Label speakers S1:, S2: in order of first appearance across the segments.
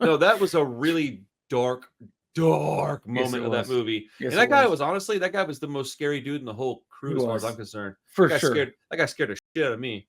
S1: No, that was a really dark moment of that movie.
S2: Yes,
S1: And that guy was honestly, that guy was the most scary dude in the whole crew, as far as I'm concerned.
S2: For
S1: that guy
S2: sure.
S1: That guy scared the shit out of me.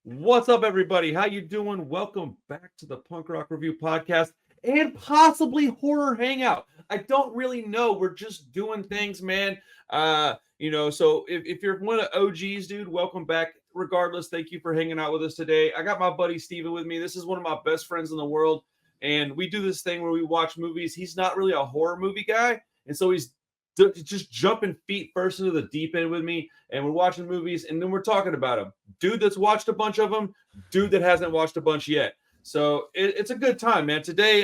S1: What's up, everybody? How you doing? Welcome back to the Punk Rock Review Podcast and possibly Horror Hangout. I don't really know. We're just doing things, man. So if you're one of the OGs, dude, welcome back. Regardless, thank you for hanging out with us today. I got my buddy Steven with me. This is one of my best friends in the world, and we do this thing where we watch movies. He's not really a horror movie guy, and so he's just jumping feet first into the deep end with me, and we're watching movies, and then we're talking about them. Dude that's watched a bunch of them, dude that hasn't watched a bunch yet. So it's a good time, man. Today,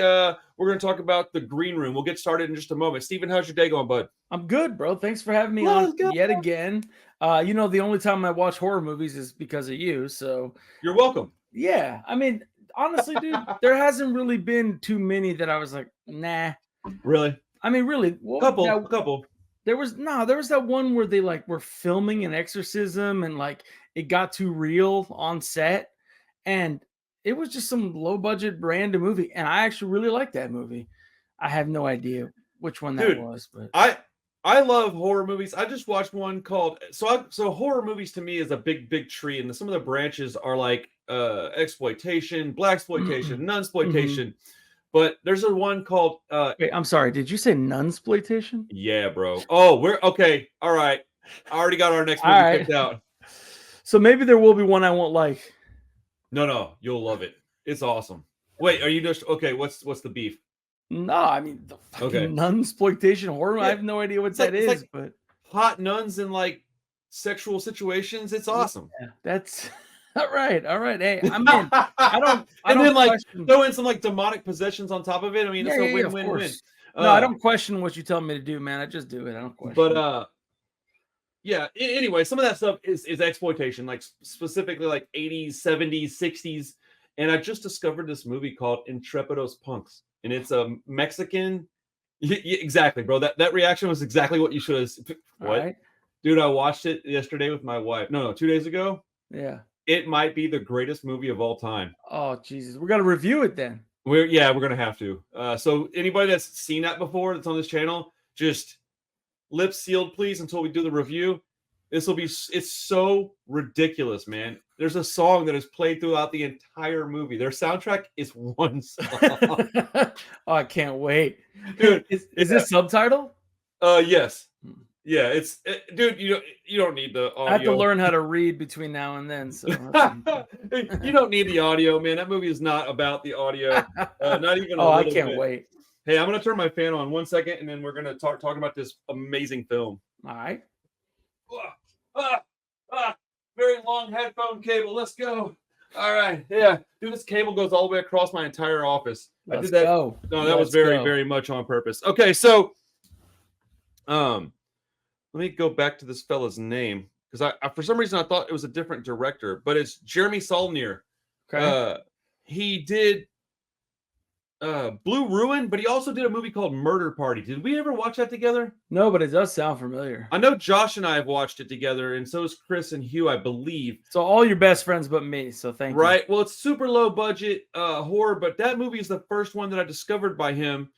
S1: we're going to talk about The Green Room. We'll get started in just a moment. Steven, how's your day going, bud?
S2: I'm good, bro. Thanks for having me on yet again. The only time I watch horror movies is because of you, so...
S1: You're welcome.
S2: Yeah, I mean, honestly, dude, there hasn't really been too many that I was like, nah.
S1: Really?
S2: I mean, really, well,
S1: couple.
S2: There was that one where they were filming an exorcism and it got too real on set, and it was just some low budget random movie, and I actually really liked that movie. I have no idea which one that was, but
S1: I love horror movies. I just watched one called so horror movies to me is a big tree, and some of the branches are like exploitation, blaxploitation, nunsploitation. But there's a one called
S2: wait, I'm sorry, did you say nunsploitation?
S1: Yeah, bro. Oh, we're okay. All right. I already got our next movie picked out.
S2: So maybe there will be one I won't like.
S1: No, you'll love it. It's awesome. Wait, are you just okay? What's the beef?
S2: No, I mean the fucking nunsploitation horror. Yeah. I have no idea what that is, but
S1: hot nuns in sexual situations. It's awesome.
S2: Yeah, that's all right. Hey, I'm in. I don't
S1: throw in some demonic possessions on top of it. I mean, it's a win-win-win.
S2: No, I don't question what you tell me to do, man. I just do it. I don't question.
S1: But yeah. Anyway, some of that stuff is exploitation, specifically 80s, 70s, 60s. And I just discovered this movie called Intrepidos Punks, and it's a Mexican. Exactly, bro. That reaction was exactly what you should have. What, right. Dude? I watched it yesterday with my wife. No, 2 days ago.
S2: Yeah.
S1: It might be the greatest movie of all time.
S2: Oh, Jesus. We're going to review it then.
S1: We're going to have to. So anybody that's seen that before that's on this channel, just lips sealed, please, until we do the review. It's so ridiculous, man. There's a song that is played throughout the entire movie. Their soundtrack is one song.
S2: Oh, I can't wait.
S1: Dude,
S2: is this subtitle?
S1: Yes. Yeah, dude, you don't need the audio.
S2: I have to learn how to read between now and then. So
S1: you don't need the audio, man. That movie is not about the audio. Not even.
S2: I can't wait.
S1: Hey, I'm gonna turn my fan on 1 second, and then we're gonna talk about this amazing film.
S2: All right.
S1: Very long headphone cable. Let's go. All right. Yeah, dude, this cable goes all the way across my entire office. I did that.
S2: Go.
S1: No, that was very much on purpose. Okay, so let me go back to this fella's name, because I for some reason I thought it was a different director, but it's Jeremy Saulnier.
S2: Okay.
S1: He did Blue Ruin, but he also did a movie called Murder Party. Did we ever watch that together?
S2: No, but it does sound familiar.
S1: I know Josh and I have watched it together, and so is Chris and Hugh, I believe.
S2: So all your best friends but me, so thank you.
S1: Right. Well, it's super low budget horror, but that movie is the first one that I discovered by him.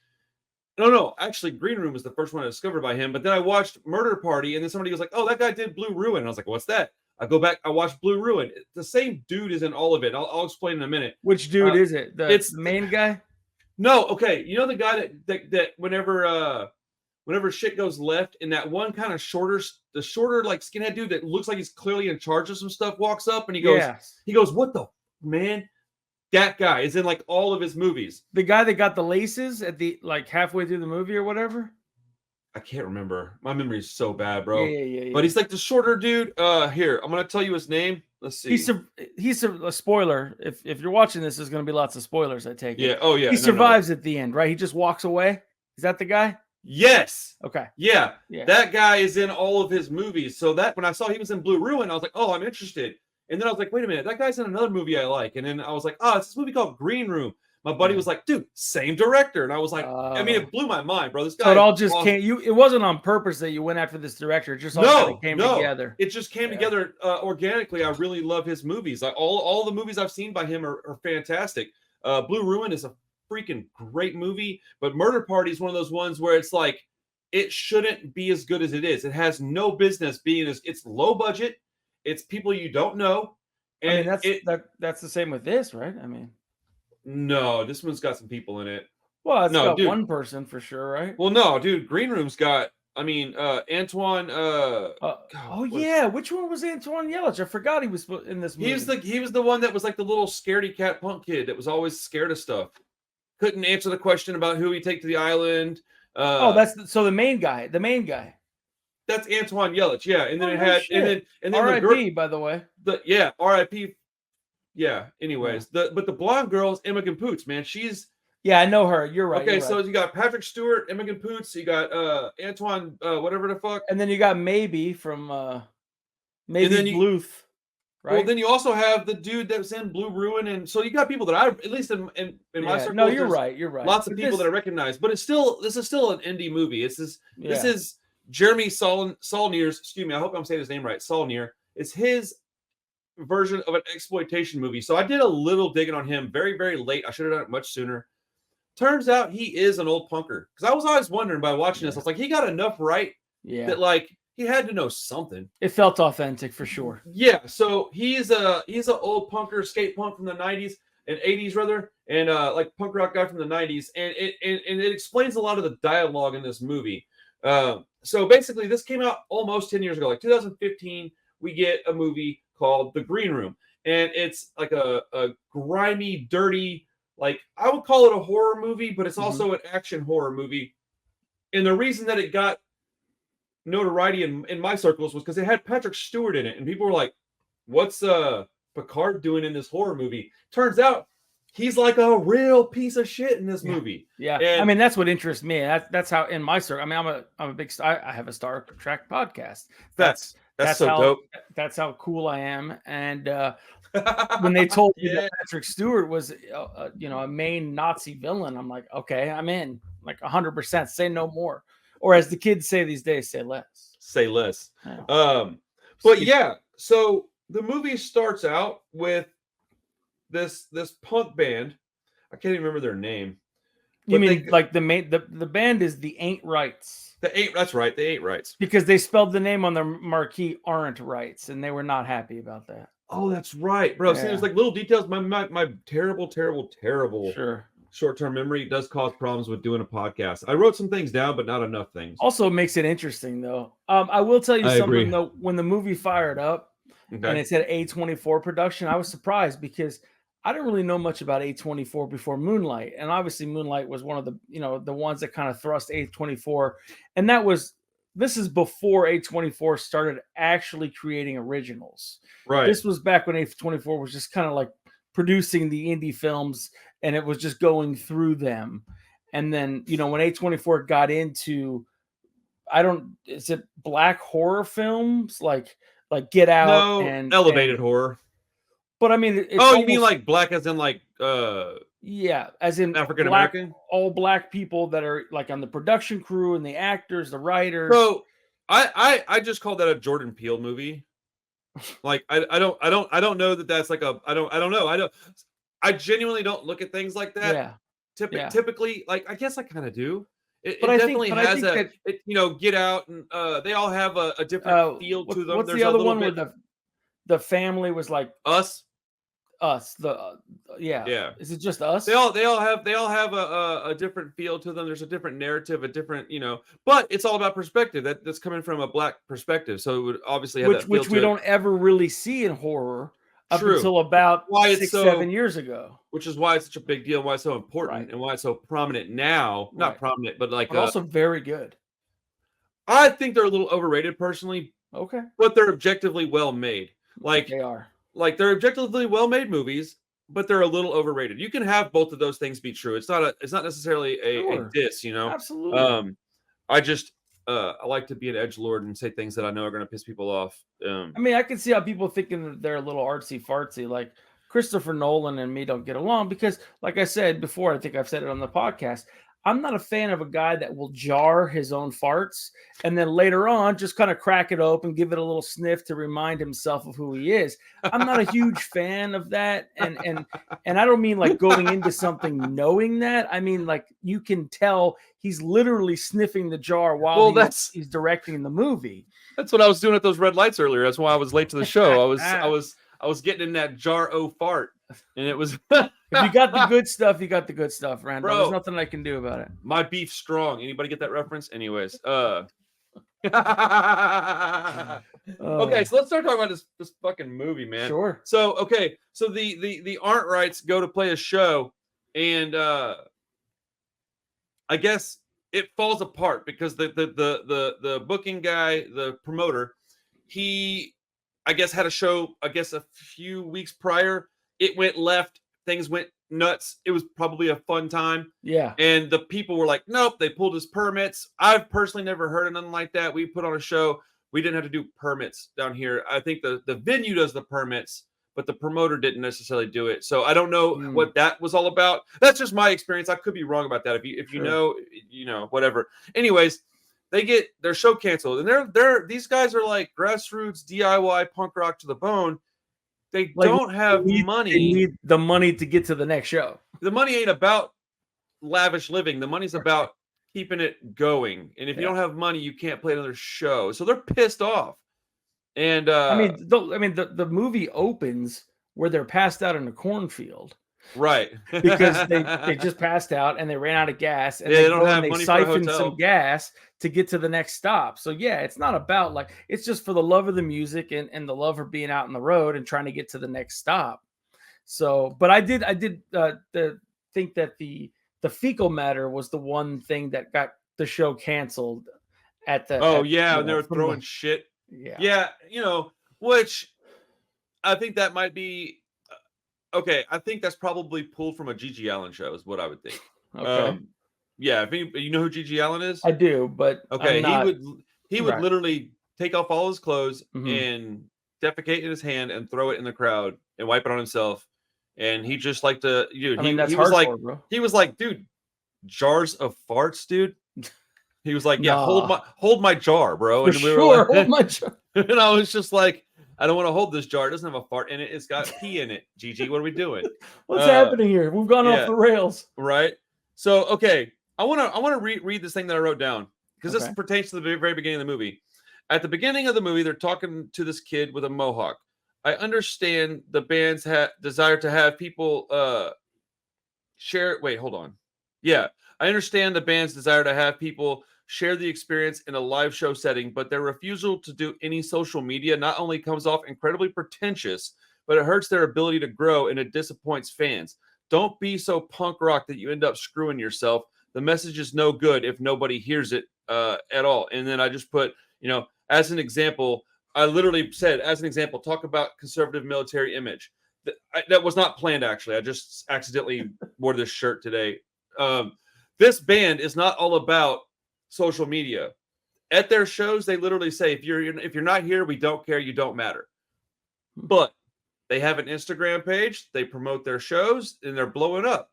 S1: No, actually, Green Room was the first one I discovered by him. But then I watched Murder Party, and then somebody was like, "Oh, that guy did Blue Ruin." And I was like, "What's that?" I go back, I watched Blue Ruin. The same dude is in all of it. I'll explain in a minute.
S2: Which dude is it? It's the main guy?
S1: No, okay. You know the guy that whenever shit goes left, and that one kind of shorter skinhead dude that looks like he's clearly in charge of some stuff walks up, and he goes, "What the man?" That guy is in all of his movies.
S2: The guy that got the laces at the halfway through the movie or whatever.
S1: I can't remember. My memory is so bad, bro.
S2: Yeah.
S1: But he's the shorter dude. Here, I'm gonna tell you his name. Let's see.
S2: He's a spoiler. If you're watching this, there's gonna be lots of spoilers. I take it.
S1: Yeah. Oh yeah.
S2: He survives at the end, right? He just walks away. Is that the guy?
S1: Yes.
S2: Okay.
S1: Yeah. That guy is in all of his movies. So that when I saw he was in Blue Ruin, I was like, oh, I'm interested. And then I was like, wait a minute, that guy's in another movie I like. And then I was like, oh, it's this movie called Green Room. My buddy was like, dude, same director. And I was like, I mean, it blew my mind, bro. This guy.
S2: So it all just came. It wasn't on purpose that you went after this director. It just all kind of came together.
S1: It just came together organically. I really love his movies. Like all the movies I've seen by him are fantastic. Blue Ruin is a freaking great movie, but Murder Party is one of those ones where it's like it shouldn't be as good as it is. It has no business being it's low budget. It's people you don't know. And
S2: I mean, that's the same with this, right? I mean,
S1: no, this one's got some people in it.
S2: Well, it's got one person for sure, right?
S1: Well, no, dude, Green Room's got. I mean, Antoine.
S2: Yeah, which one was Antoine Yelich? I forgot he was in this movie.
S1: He was the one that was like the little scaredy cat punk kid that was always scared of stuff. Couldn't answer the question about who he'd take to the island.
S2: So the main guy.
S1: That's Antoine Yelich, yeah. And then and then
S2: R.I.P. by the way.
S1: R.I.P. Yeah. Anyways, but the blonde girl is Imogen Poots, man. She's
S2: I know her. You're right.
S1: Okay, so you got Patrick Stewart, Imogen Poots, you got Antoine, whatever the fuck,
S2: and then you got Maybe from Bluth. Right.
S1: Well, then you also have the dude that was in Blue Ruin, and so you got people that at least in my circle.
S2: No, you're right. You're right.
S1: Lots of people that I recognize, but this is still an indie movie. This is Jeremy Saulnier's. Excuse me, I hope I'm saying his name right. Saulnier. It's his version of an exploitation movie. So I did a little digging on him very, very late. I should have done it much sooner. Turns out he is an old punker. Because I was always wondering by watching this, I was like, he got enough right that like he had to know something.
S2: It felt authentic for sure.
S1: Yeah, so he's an old punker, skate punk from the 90s and 80s rather, and like punk rock guy from the 90s, and it explains a lot of the dialogue in this movie. So basically, this came out almost 10 years ago, like 2015. We get a movie called The Green Room, and it's like a grimy, dirty, like I would call it a horror movie, but it's also an action horror movie. And the reason that it got notoriety in my circles was because it had Patrick Stewart in it, and people were like, "What's Picard doing in this horror movie?" Turns out he's like a real piece of shit in this movie.
S2: Yeah, and I mean that's what interests me. That's how in my circle. I mean, I'm a big star. I have a Star Trek podcast. That's so dope. That's how cool I am. And when they told me that Patrick Stewart was a main Nazi villain, I'm like, okay, I'm in. Like 100%. Say no more. Or as the kids say these days, say less.
S1: Say less. But yeah, so the movie starts out with this punk band. I can't even remember their name.
S2: You mean like the band is the Ain't Rights.
S1: That's right, the Ain't Rights.
S2: Because they spelled the name on their marquee Aren't Rights, and they were not happy about that.
S1: Oh, that's right, bro. See, there's like little details. My terrible short-term memory does cause problems with doing a podcast. I wrote some things down, but not enough things.
S2: Also, it makes it interesting, though. I will tell you something, though. When the movie fired up and it said A24 production, I was surprised because I didn't really know much about A24 before Moonlight. And obviously, Moonlight was one of the, the ones that kind of thrust A24. And this is before A24 started actually creating originals.
S1: Right.
S2: This was back when A24 was just kind of like producing the indie films, and it was just going through them. And then, when A24 got into, is it black horror films like Get Out and
S1: elevated horror?
S2: But I mean,
S1: you mean like black as in like
S2: as in
S1: African American,
S2: all black people that are like on the production crew and the actors, the writers.
S1: So I just call that a Jordan Peele movie. Like I don't know that that's like I don't know. I genuinely don't look at things like that. Yeah. Typically, like I guess I kind of do. It definitely has Get Out, and they all have a different feel to them.
S2: What's the other one where the family was like
S1: Us?
S2: Is it just Us?
S1: They all have a different feel to them. There's a different narrative, a different but it's all about perspective. That's coming from a black perspective, so it would obviously have
S2: which we don't ever really see in horror up until about 6-7 years ago.
S1: Which is why it's such a big deal, why it's so important, and why it's so prominent now. Not prominent, but like
S2: also very good.
S1: I think they're a little overrated personally.
S2: Okay,
S1: but they're objectively well made. Like
S2: they are.
S1: Like they're objectively well-made movies, but they're a little overrated. You can have both of those things be true. It's not necessarily a diss,
S2: Absolutely.
S1: I like to be an edgelord and say things that I know are going to piss people off.
S2: I mean, I can see how people thinking that they're a little artsy fartsy. Like Christopher Nolan and me don't get along because, like I said before, I think I've said it on the podcast, I'm not a fan of a guy that will jar his own farts and then later on just kind of crack it open, give it a little sniff to remind himself of who he is. I'm not a huge fan of that. And I don't mean like going into something knowing that. I mean, like, you can tell he's literally sniffing the jar while he's directing the movie.
S1: That's what I was doing at those red lights earlier. That's why I was late to the show. I was getting in that jar o fart, and it was.
S2: If you got the good stuff, you got the good stuff, Randall.
S1: Bro,
S2: there's nothing I can do about it.
S1: My beef's strong. Anybody get that reference? Anyways, okay, so let's start talking about this fucking movie, man.
S2: Sure.
S1: So the art rights go to play a show, and I guess it falls apart because the booking guy, the promoter, he, I guess, had a show, I guess, a few weeks prior. It went left. Things went nuts. It was probably a fun time.
S2: Yeah.
S1: And the people were like, nope, they pulled his permits. I've personally never heard of nothing like that. We put on a show. We didn't have to do permits down here. I think the venue does the permits, but the promoter didn't necessarily do it. So I don't know what that was all about. That's just my experience. I could be wrong about that. If you know, whatever. Anyways, they get their show canceled. And these guys are like grassroots DIY punk rock to the bone. They don't have money.
S2: They need the money to get to the next show.
S1: The money ain't about lavish living. The money's about keeping it going. And if you don't have money, you can't play another show. So they're pissed off. And
S2: the movie opens where they're passed out in a cornfield.
S1: Right.
S2: Because they just passed out and they ran out of gas, and
S1: they don't have money for a
S2: siphoned
S1: hotel.
S2: some gas to get to the next stop. So yeah, it's not about like, it's just for the love of the music and the love of being out on the road and trying to get to the next stop. So, but I did think that the fecal matter was the one thing that got the show canceled at the.
S1: And they were throwing shit. Yeah, which I think that might be. Okay, I think that's probably pulled from a G.G. Allen show, is what I would think.
S2: Okay.
S1: Yeah, you know who G.G. Allen is?
S2: I do, but
S1: okay, he would literally take off all his clothes and defecate in his hand and throw it in the crowd and wipe it on himself. And he just liked to, dude. He was like, dude, jars of farts, dude. He was like, yeah, hold my jar, bro. And
S2: hold my jar.
S1: And I was just like, I don't want to hold this jar. It doesn't have a fart in it. It's got pee in it. GG, what are we doing?
S2: What's happening here? We've gone off the rails.
S1: Right. So, okay. I want to read this thing that I wrote down because this pertains to the very beginning of the movie. At the beginning of the movie, they're talking to this kid with a mohawk. I understand the band's desire to have people share. Wait, hold on. Yeah. I understand the band's desire to have people share the experience in a live show setting, but their refusal to do any social media not only comes off incredibly pretentious, but it hurts their ability to grow and it disappoints fans. Don't be so punk rock that you end up screwing yourself. The message is no good if nobody hears it at all. And then I just put, as an example, I literally said, as an example, talk about conservative military image. That was not planned, actually. I just accidentally wore this shirt today. This band is not all about social media. At their shows, they literally say, if you're not here, we don't care, you don't matter. But they have an Instagram page, they promote their shows, and they're blowing up.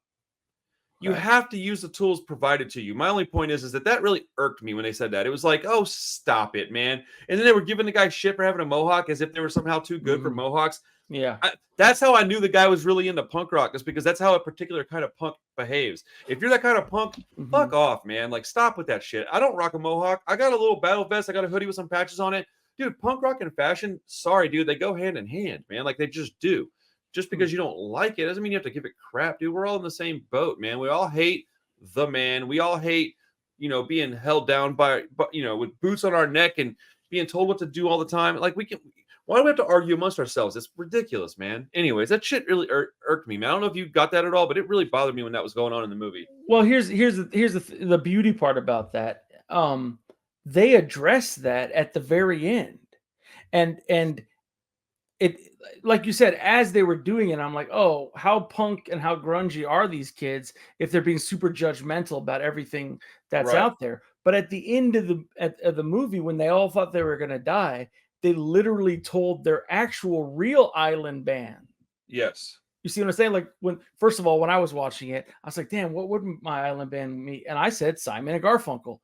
S1: You have to use the tools provided to you. My only point is that really irked me when they said that. It was like, oh, stop it, man. And then they were giving the guy shit for having a mohawk as if they were somehow too good for mohawks.
S2: Yeah.
S1: That's how I knew the guy was really into punk rock, is because that's how a particular kind of punk behaves. If you're that kind of punk, fuck off, man. Like, stop with that shit. I don't rock a mohawk. I got a little battle vest. I got a hoodie with some patches on it. Dude, punk rock and fashion, sorry, dude, they go hand in hand, man. Like, they just do. Just because you don't like it doesn't mean you have to give it crap, dude. We're all in the same boat, man. We all hate the man. We all hate, being held down by, with boots on our neck and being told what to do all the time. Like, why do we have to argue amongst ourselves? It's ridiculous, man. Anyways, that shit really irked me, man. I don't know if you got that at all, but it really bothered me when that was going on in the movie.
S2: Well, here's the beauty part about that. They address that at the very end, and it, like you said, as they were doing it, I'm like, oh, how punk and how grungy are these kids if they're being super judgmental about everything that's out there? But at the end of the movie, when they all thought they were going to die, they literally told their actual real island band,
S1: yes,
S2: You see what I'm saying? Like first of all, when I was watching it, I was like, damn, what would my island band meet? And I said Simon and Garfunkel.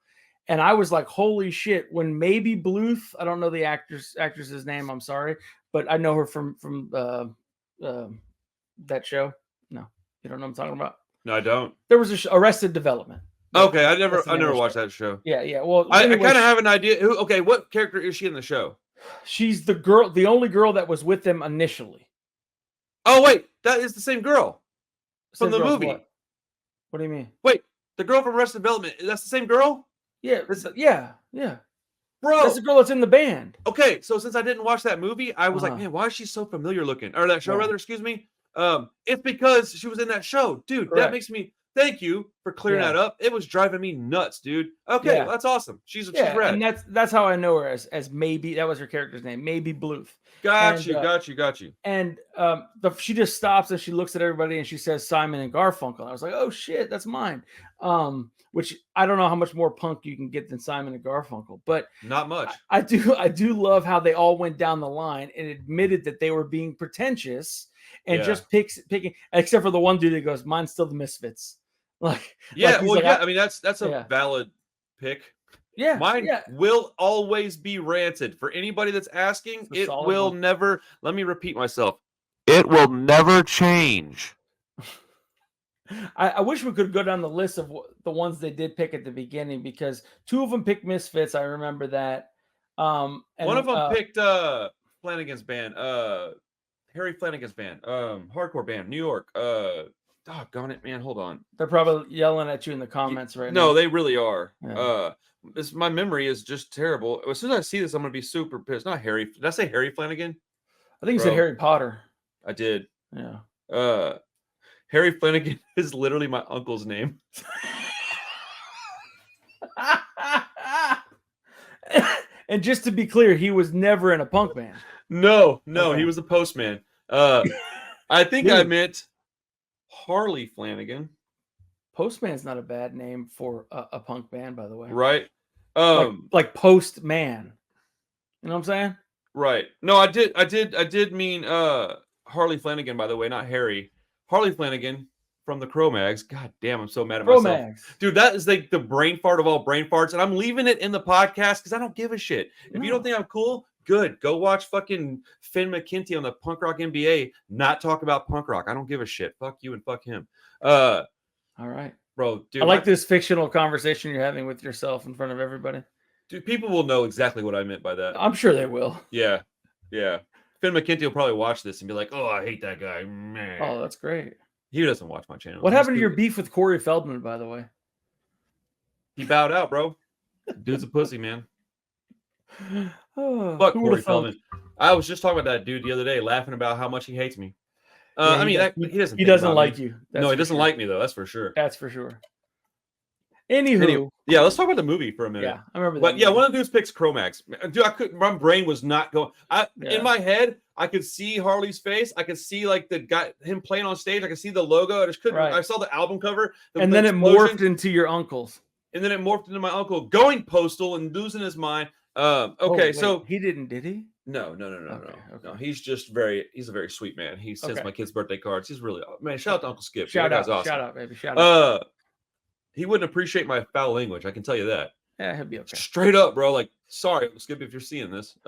S2: And I was like, holy shit, when maybe Bluth, I don't know the actress's name, I'm sorry, but I know her from that show. No, you don't know what I'm talking about?
S1: No, I don't.
S2: There was Arrested Development.
S1: Okay, I never watched that show.
S2: Yeah. Well,
S1: I
S2: anyway,
S1: kind of have an idea. What character is she in the show?
S2: She's the only girl that was with them initially.
S1: Oh, wait, that is the same girl from the movie.
S2: What do you mean?
S1: Wait, the girl from Arrested Development, that's the same girl?
S2: Yeah, yeah.
S1: Bro.
S2: That's the girl that's in the band.
S1: Okay, so since I didn't watch that movie, I was like, man, why is she so familiar looking? Or that show, rather, excuse me. It's because she was in that show. Dude, that makes me... Thank you for clearing that up. It was driving me nuts, dude. Okay, well, that's awesome. She's rad.
S2: And that's how I know her as maybe, that was her character's name, maybe Bluth.
S1: Got you.
S2: And she just stops and she looks at everybody and she says Simon and Garfunkel. I was like, oh shit, that's mine. Which I don't know how much more punk you can get than Simon and Garfunkel, but
S1: not much.
S2: I do love how they all went down the line and admitted that they were being pretentious and just picking, except for the one dude that goes, mine's still the Misfits. I mean, that's a valid pick. Yeah,
S1: mine will always be Rancid. For anybody that's asking, it will never. Let me repeat myself. It will never change.
S2: I wish we could go down the list of the ones they did pick at the beginning, because two of them picked Misfits. I remember that.
S1: And one of them picked Flanagan's band, Harry Flanagan's band, hardcore band, New York. Doggone it, man! Hold on.
S2: They're probably yelling at you in the comments right now.
S1: No, they really are.
S2: Yeah.
S1: My memory is just terrible. As soon as I see this, I'm gonna be super pissed. Not Harry. Did I say Harry Flanagan?
S2: I think you said Harry Potter.
S1: I did.
S2: Yeah.
S1: Harry Flanagan is literally my uncle's name.
S2: And just to be clear, he was never in a punk band.
S1: No, he was a postman. I think I meant Harley Flanagan.
S2: Postman's not a bad name for a punk band, by the way.
S1: Right.
S2: Like Postman. You know what I'm saying?
S1: Right. No, I did mean Harley Flanagan, by the way, not Harry. Harley Flanagan from the Cro-Mags. God damn, I'm so mad at myself. Dude, that is like the brain fart of all brain farts. And I'm leaving it in the podcast because I don't give a shit. If you don't think I'm cool, good. Go watch fucking Finn McKenty on the Punk Rock NBA. Not talk about punk rock. I don't give a shit. Fuck you and fuck him.
S2: All right.
S1: Bro, dude.
S2: I like this fictional conversation you're having with yourself in front of everybody.
S1: Dude, people will know exactly what I meant by that.
S2: I'm sure they will.
S1: Yeah. Finn McKenty will probably watch this and be like, oh, I hate that guy. Man.
S2: Oh, that's great.
S1: He doesn't watch my channel.
S2: What happened to your beef with Corey Feldman, by the way?
S1: He bowed out, bro. Dude's a pussy, man. Fuck Corey Feldman. I was just talking about that dude the other day, laughing about how much he hates me. He doesn't.
S2: He doesn't like you.
S1: No, he doesn't like me though. That's for sure.
S2: That's for sure. Anywho,
S1: yeah, let's talk about the movie for a minute.
S2: Yeah, I remember that.
S1: But yeah, one of the dudes picks Cro-Mags. Dude, my brain was not going. In my head, I could see Harley's face. I could see like the guy, him playing on stage. I could see the logo. I just couldn't. Right. I saw the album cover,
S2: and then it morphed into your uncle's.
S1: And then it morphed into my uncle going postal and losing his mind. Okay, so
S2: he didn't, did he?
S1: No. No, he's a very sweet man. He sends my kids' birthday cards. He's really, man, shout out to Uncle Skip.
S2: Shout out,
S1: awesome.
S2: Shout out, baby. Shout out.
S1: He wouldn't appreciate my foul language. I can tell you that.
S2: Yeah, he'll be okay.
S1: Straight up, bro. Like, sorry, Uncle Skip, if you're seeing this.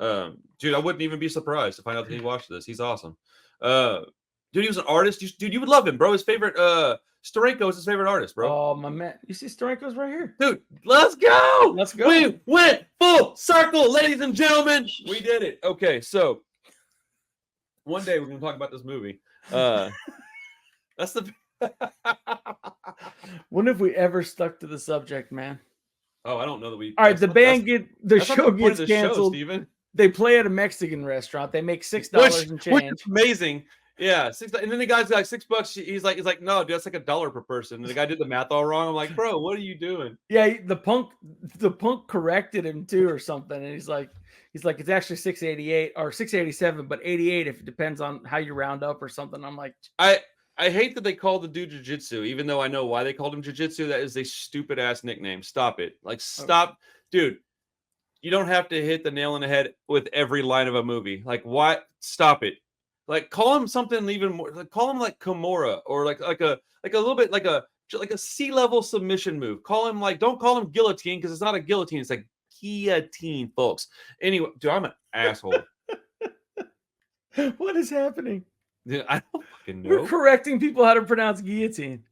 S1: Dude, I wouldn't even be surprised to find out that he watched this. He's awesome. Dude, he was an artist. Dude, you would love him, bro. His favorite, Steranko is his favorite artist, bro.
S2: Oh, my man. You see Steranko's right here.
S1: Dude, let's go.
S2: Let's go.
S1: We went full circle, ladies and gentlemen. We did it. Okay, so one day we're going to talk about this movie. That's the...
S2: When have we ever stuck to the subject, man?
S1: Oh, I don't know that we...
S2: All right, the band the show gets canceled.
S1: Show,
S2: they play at a Mexican restaurant. They make $6 and change.
S1: Which is amazing. Yeah, $6, and then the guy's like $6. He's like, no, dude, that's like $1 per person. And the guy did the math all wrong. I'm like, bro, what are you doing?
S2: Yeah, the punk corrected him too, or something. And he's like, it's actually $6.88 or $6.87, but 88 if it depends on how you round up or something. I'm like,
S1: I hate that they called the dude Jiu-Jitsu, even though I know why they called him Jiu-Jitsu. That is a stupid ass nickname. Stop it. Like, stop, dude. You don't have to hit the nail on the head with every line of a movie. Like, why? Stop it. Like call him something even more. Like, call him like Kimura or like a little bit like a C-level submission move. Call him like, don't call him guillotine because it's not a guillotine. It's like guillotine, folks. Anyway, dude, I'm an asshole.
S2: What is happening?
S1: Dude, I don't fucking know.
S2: We're correcting people how to pronounce guillotine.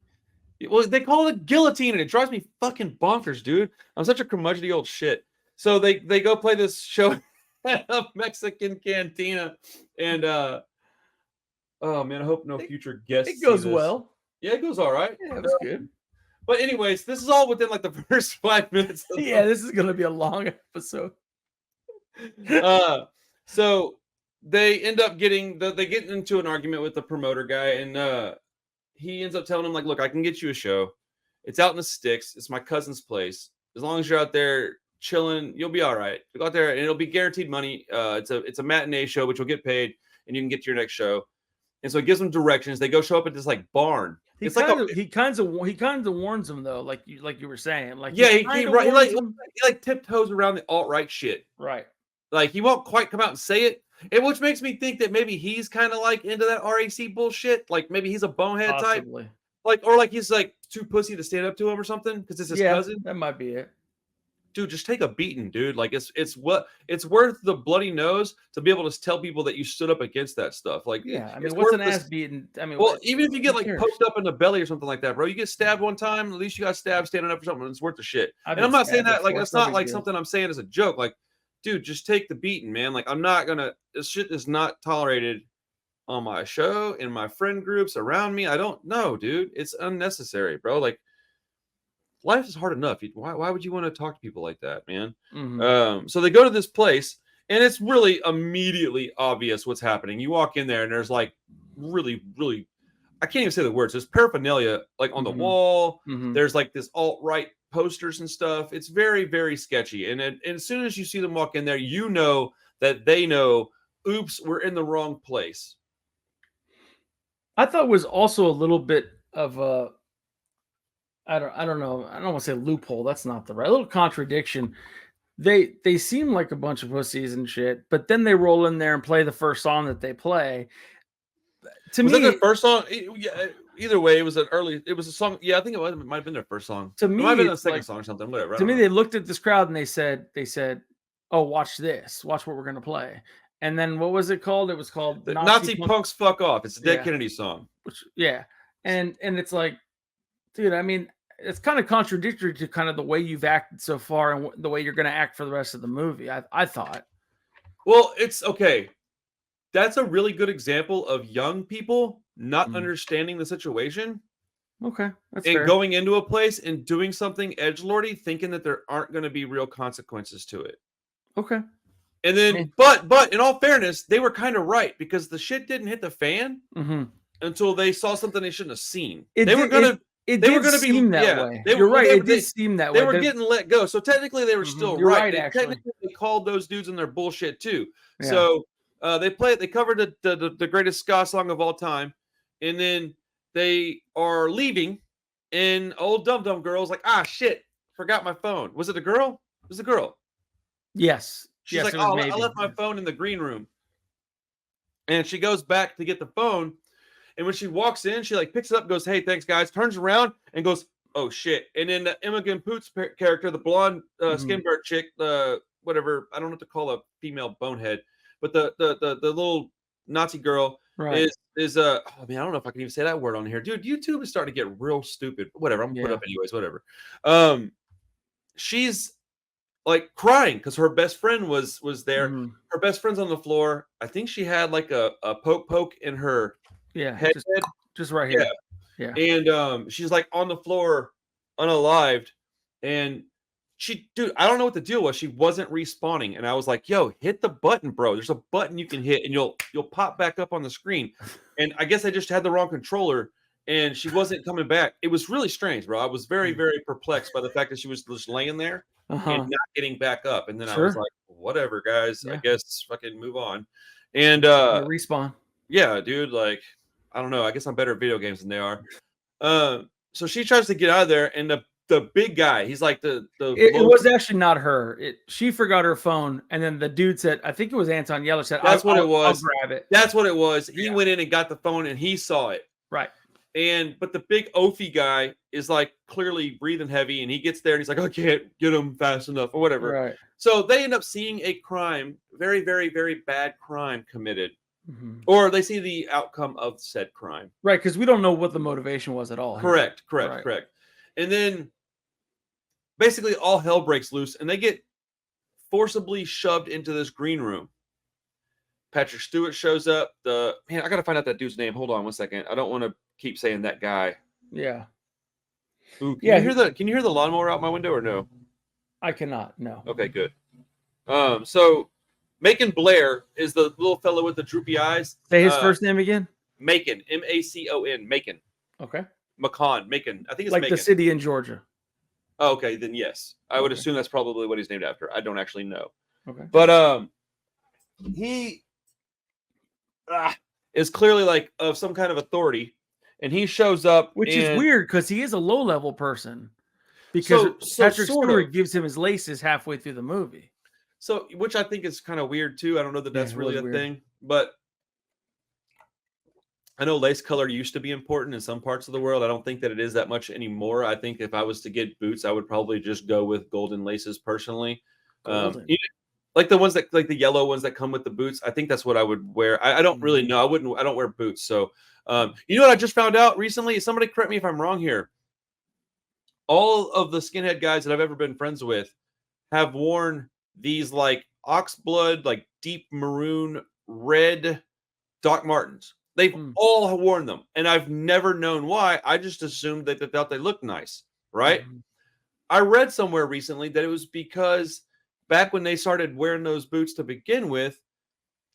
S1: Well, they call it guillotine, and it drives me fucking bonkers, dude. I'm such a curmudgeony old shit. So they go play this show at a Mexican cantina, and oh man, I hope no future guests.
S2: It goes
S1: see this.
S2: well.
S1: Yeah, it goes all right.
S2: Yeah, it was good.
S1: But anyways, this is all within like the first 5 minutes.
S2: Yeah, this is gonna be a long episode.
S1: So they end up they get into an argument with the promoter guy, and he ends up telling him like, look, I can get you a show. It's out in the sticks. It's my cousin's place. As long as you're out there chilling, you'll be all right. You go out there and it'll be guaranteed money. It's a matinee show, which will get paid, and you can get to your next show. And so he gives them directions. They go show up at this like barn.
S2: He kind of warns them though, like you were saying, like
S1: yeah, he tiptoes around the alt-right shit.
S2: Right.
S1: Like he won't quite come out and say it. And which makes me think that maybe he's kind of like into that RAC bullshit. Like maybe he's a bonehead type. Like, or like he's like too pussy to stand up to him or something because it's his cousin.
S2: That might be it.
S1: Dude, just take a beating, dude. Like it's worth the bloody nose to be able to tell people that you stood up against that stuff. Like,
S2: yeah, I mean, what's an ass beating? I mean,
S1: well, even if you get like poked up in the belly or something like that, bro, you get stabbed one time, at least you got stabbed standing up for something. It's worth the shit. And I'm not saying that like that's not like something I'm saying as a joke. Like, dude, just take the beating, man. Like, I'm not gonna. This shit is not tolerated on my show, in my friend groups, around me. I don't know, dude. It's unnecessary, bro. Like, life is hard enough. Why would you want to talk to people like that, man? Mm-hmm. So they go to this place, and it's really immediately obvious what's happening. You walk in there, and there's like really, really, I can't even say the words. There's paraphernalia like on the wall. Mm-hmm. There's like this alt-right posters and stuff. It's very, very sketchy. And as soon as you see them walk in there, you know that they know, oops, we're in the wrong place.
S2: I thought it was also a little bit of a, I don't know. I don't want to say loophole. That's not the right. A little contradiction. They seem like a bunch of pussies and shit, but then they roll in there and play the first song that they play.
S1: Was that their first song? Yeah. Either way, it was a song. Yeah, I think it might have been their first song.
S2: To me,
S1: it might have been the second song or something. Whatever.
S2: To me, they looked at this crowd and they said, "Oh, watch this. Watch what we're gonna play." And then what was it called? It was called
S1: the Nazi Punks Fuck Off. It's a Dead Kennedy song.
S2: And it's like, dude, I mean, it's kind of contradictory to kind of the way you've acted so far and the way you're going to act for the rest of the movie. I thought.
S1: Well, it's okay. That's a really good example of young people not understanding the situation.
S2: Okay, that's
S1: and
S2: fair.
S1: Going into a place and doing something edgelordy, thinking that there aren't going to be real consequences to it.
S2: Okay.
S1: And then, but in all fairness, they were kind of right because the shit didn't hit the fan until they saw something they shouldn't have seen. They were going to
S2: seem that way. You're right. It did seem that way.
S1: They were getting let go. So technically they were still
S2: You're
S1: right.
S2: Technically
S1: they called those dudes in their bullshit too. Yeah. So they covered the greatest ska song of all time. And then they are leaving and old Dum Dum Girl's like, shit, forgot my phone. Was it a girl? It was a girl.
S2: Yes.
S1: She's like, I left my phone in the green room. And she goes back to get the phone. And when she walks in, she like picks it up, goes, hey, thanks, guys. Turns around and goes, oh, shit. And then the Imogen Poots character, the blonde skin-burnt chick, whatever, I don't know what to call a female bonehead, but the little Nazi girl is oh, man, I don't know if I can even say that word on here. Dude, YouTube is starting to get real stupid. Whatever, I'm going to put it up anyways, whatever. She's like crying because her best friend was there. Her best friend's on the floor. I think she had like a poke in her head.
S2: Just right here.
S1: Yeah. And she's like on the floor unalived. And dude, I don't know what the deal was. She wasn't respawning. And I was like, yo, hit the button, bro. There's a button you can hit and you'll pop back up on the screen. And I guess I just had the wrong controller. And she wasn't coming back. It was really strange, bro. I was very, very perplexed by the fact that she was just laying there and not getting back up. And then I was like, whatever, guys. I guess fucking move on. And
S2: respawn.
S1: Yeah, dude. Like, I don't know. I guess I'm better at video games than they are. So she tries to get out of there, and the big guy. He's like the
S2: It was actually not her. She forgot her phone, and then the dude said, I think it was Anton Yeller said,
S1: That's what it was.
S2: I'll grab it.
S1: That's what it was. He went in and got the phone, and he saw it.
S2: Right.
S1: But the big oafy guy is like clearly breathing heavy, and he gets there and he's like, I can't get him fast enough or whatever.
S2: Right.
S1: So they end up seeing a crime, very, very, very bad crime committed, or they see the outcome of said crime.
S2: Right, because we don't know what the motivation was at all.
S1: Correct. And then basically all hell breaks loose, and they get forcibly shoved into this green room. Patrick Stewart shows up. I gotta find out that dude's name. Hold on 1 second. I don't want to keep saying that guy.
S2: Yeah.
S1: Ooh, can you hear the lawnmower out my window or no?
S2: I cannot. No.
S1: Okay, good. So Macon Blair is the little fellow with the droopy eyes.
S2: Say his first name again.
S1: Macon, Macon, Macon.
S2: Okay.
S1: Macon. I think it's
S2: like
S1: Macon.
S2: The city in Georgia.
S1: Oh, okay, then yes. I would assume that's probably what he's named after. I don't actually know.
S2: Okay.
S1: But he is clearly like of some kind of authority, and he shows up,
S2: which is weird because he is a low-level person. Because Patrick Stewart gives him his laces halfway through the movie.
S1: So, which I think is kind of weird too. I don't know that that's really a thing, but I know lace color used to be important in some parts of the world. I don't think that it is that much anymore. I think if I was to get boots, I would probably just go with golden laces personally. Like the ones that, like the yellow ones that come with the boots. I think that's what I would wear. I don't really know. I don't wear boots. So, you know what I just found out recently? Somebody correct me if I'm wrong here. All of the skinhead guys that I've ever been friends with have worn these like oxblood, like deep maroon red Doc Martens. They've all worn them, and I've never known why. I just assumed that they thought they looked nice, right? I read somewhere recently that it was because back when they started wearing those boots to begin with,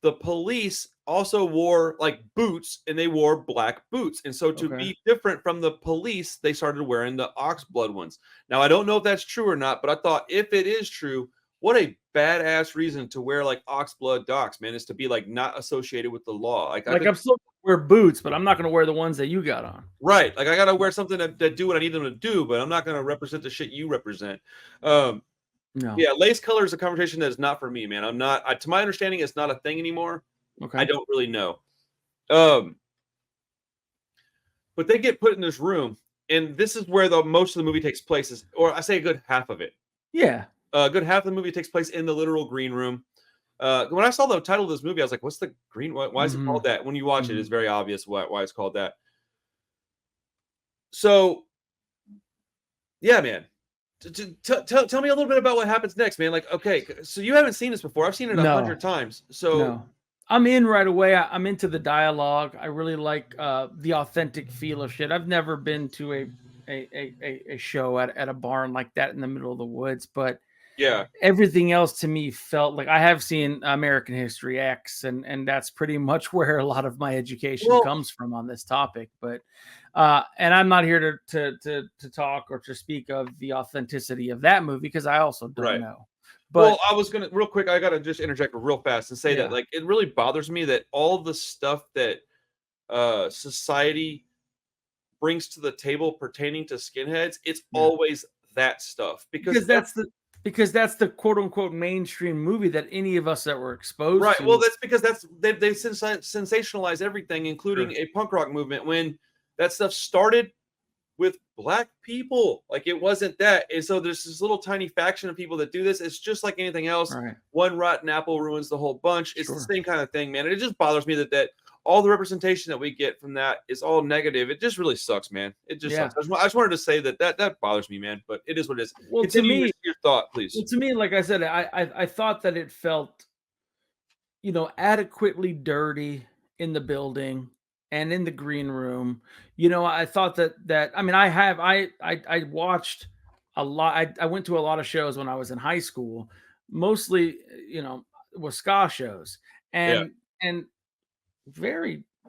S1: the police also wore like boots, and they wore black boots. And so to be different from the police, they started wearing the oxblood ones. Now, I don't know if that's true or not, but I thought if it is true, what a badass reason to wear like oxblood docs, man, is to be like not associated with the law. Like
S2: I'm still going to wear boots, but I'm not going to wear the ones that you got on.
S1: Right. Like I got to wear something that do what I need them to do, but I'm not going to represent the shit you represent. No. Yeah, lace color is a conversation that is not for me, man. I'm not. To my understanding, it's not a thing anymore. Okay. I don't really know. But they get put in this room, and this is where most of the movie takes place. Or I say a good half of it.
S2: Yeah.
S1: A good half of the movie takes place in the literal green room. When I saw the title of this movie, I was like, "What's the green? Why is it called that?" When you watch it, it's very obvious why it's called that. So, yeah, man. Tell me a little bit about what happens next, man. Like, okay, so you haven't seen this before. I've seen it 100 times. So
S2: I'm in right away. I'm into the dialogue. I really like the authentic feel of shit. I've never been to a show at a barn like that in the middle of the woods, but
S1: yeah,
S2: everything else to me felt like I have seen American History X, and that's pretty much where a lot of my education comes from on this topic. But and I'm not here to talk or to speak of the authenticity of that movie because I also don't know. But
S1: I was gonna real quick. I gotta just interject real fast and say that like it really bothers me that all the stuff that society brings to the table pertaining to skinheads, it's always that stuff because that's the quote unquote mainstream movie that any of us that were exposed to. Well, that's because they sensationalize everything, including a punk rock movement when that stuff started with black people. Like it wasn't that. And so there's this little tiny faction of people that do this. It's just like anything else. One rotten apple ruins the whole bunch. It's the same kind of thing, man. And it just bothers me that all the representation that we get from that is all negative. It just really sucks, man. It just sucks. I just wanted to say that bothers me, man. But it is what it is.
S2: Well,
S1: continue
S2: to me,
S1: your thought, please.
S2: Well, to me, like I said, I thought that it felt, adequately dirty in the building and in the green room. I thought that I mean, I watched a lot. I went to a lot of shows when I was in high school, mostly, was ska shows, and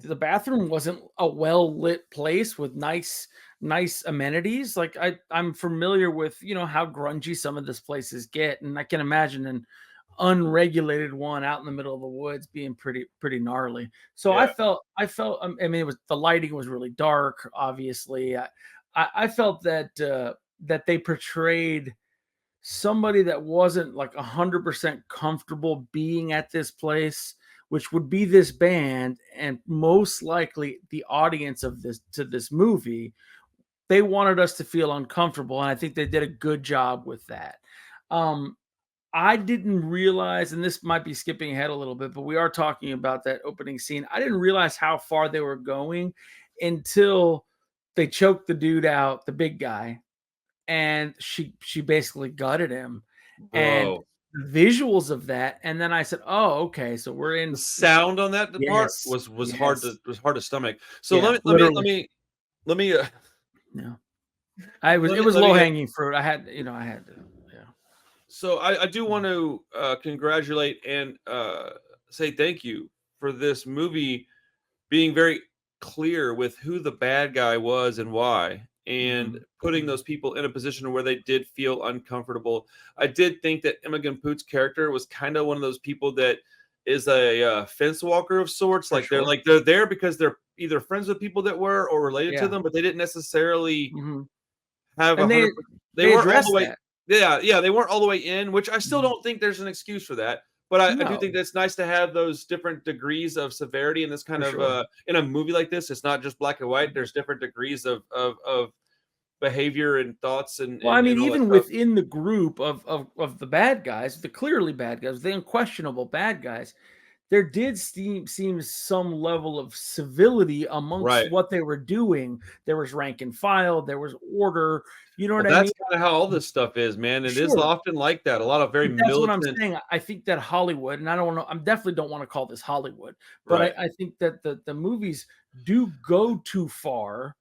S2: the bathroom wasn't a well lit place with nice amenities. Like I'm familiar with, how grungy some of these places get. And I can imagine an unregulated one out in the middle of the woods being pretty gnarly. So I felt, I mean, the lighting was really dark. Obviously I felt that, that they portrayed somebody that wasn't like 100% comfortable being at this place, which would be this band, and most likely the audience of this movie. They wanted us to feel uncomfortable, and I think they did a good job with that. I didn't realize, and this might be skipping ahead a little bit, but we are talking about that opening scene. I didn't realize how far they were going until they choked the dude out, the big guy, and she basically gutted him. And
S1: Bro,
S2: the visuals of that, and then I said, "Oh, okay, so we're in."
S1: the sound on that part
S2: Yes,
S1: was hard
S2: yes,
S1: to stomach. So
S2: yeah, literally.
S1: let me
S2: No, it was
S1: let
S2: low
S1: me
S2: hanging fruit. I had to, yeah.
S1: so I do want to congratulate and say thank you for this movie being very clear with who the bad guy was and why, and putting those people in a position where they did feel uncomfortable. I did think that Imogen Poots' character was kind of one of those people that is a fence walker of sorts.
S2: For
S1: Like
S2: sure.
S1: they're there because they're either friends with people that were or related to
S2: Yeah.
S1: them, but they didn't necessarily
S2: Mhm.
S1: have
S2: And
S1: 100. They
S2: they
S1: weren't all the
S2: addressed
S1: way.
S2: that.
S1: Yeah, they weren't all the way in, which I still
S2: Mhm.
S1: don't think there's an excuse for that. But I do
S2: No,
S1: think that's nice to have those different degrees of severity in this kind
S2: for
S1: of
S2: sure.
S1: in a movie like this. It's not just black and white. There's different degrees of behavior and thoughts and
S2: Well, I mean,
S1: all that
S2: even
S1: stuff.
S2: within the group of the bad guys, the clearly bad guys, the unquestionable bad guys, there did seem some level of civility amongst
S1: Right.
S2: what they were doing. There was rank and file, there was order. You know
S1: Well,
S2: what I mean?
S1: that's kind of how all this stuff is, man. It is
S2: Sure.
S1: often like that. A lot of very
S2: But that's what I'm
S1: militant.
S2: saying. I think that Hollywood, and I don't know, I definitely don't want to call this Hollywood, but
S1: Right.
S2: I think that the movies do go too far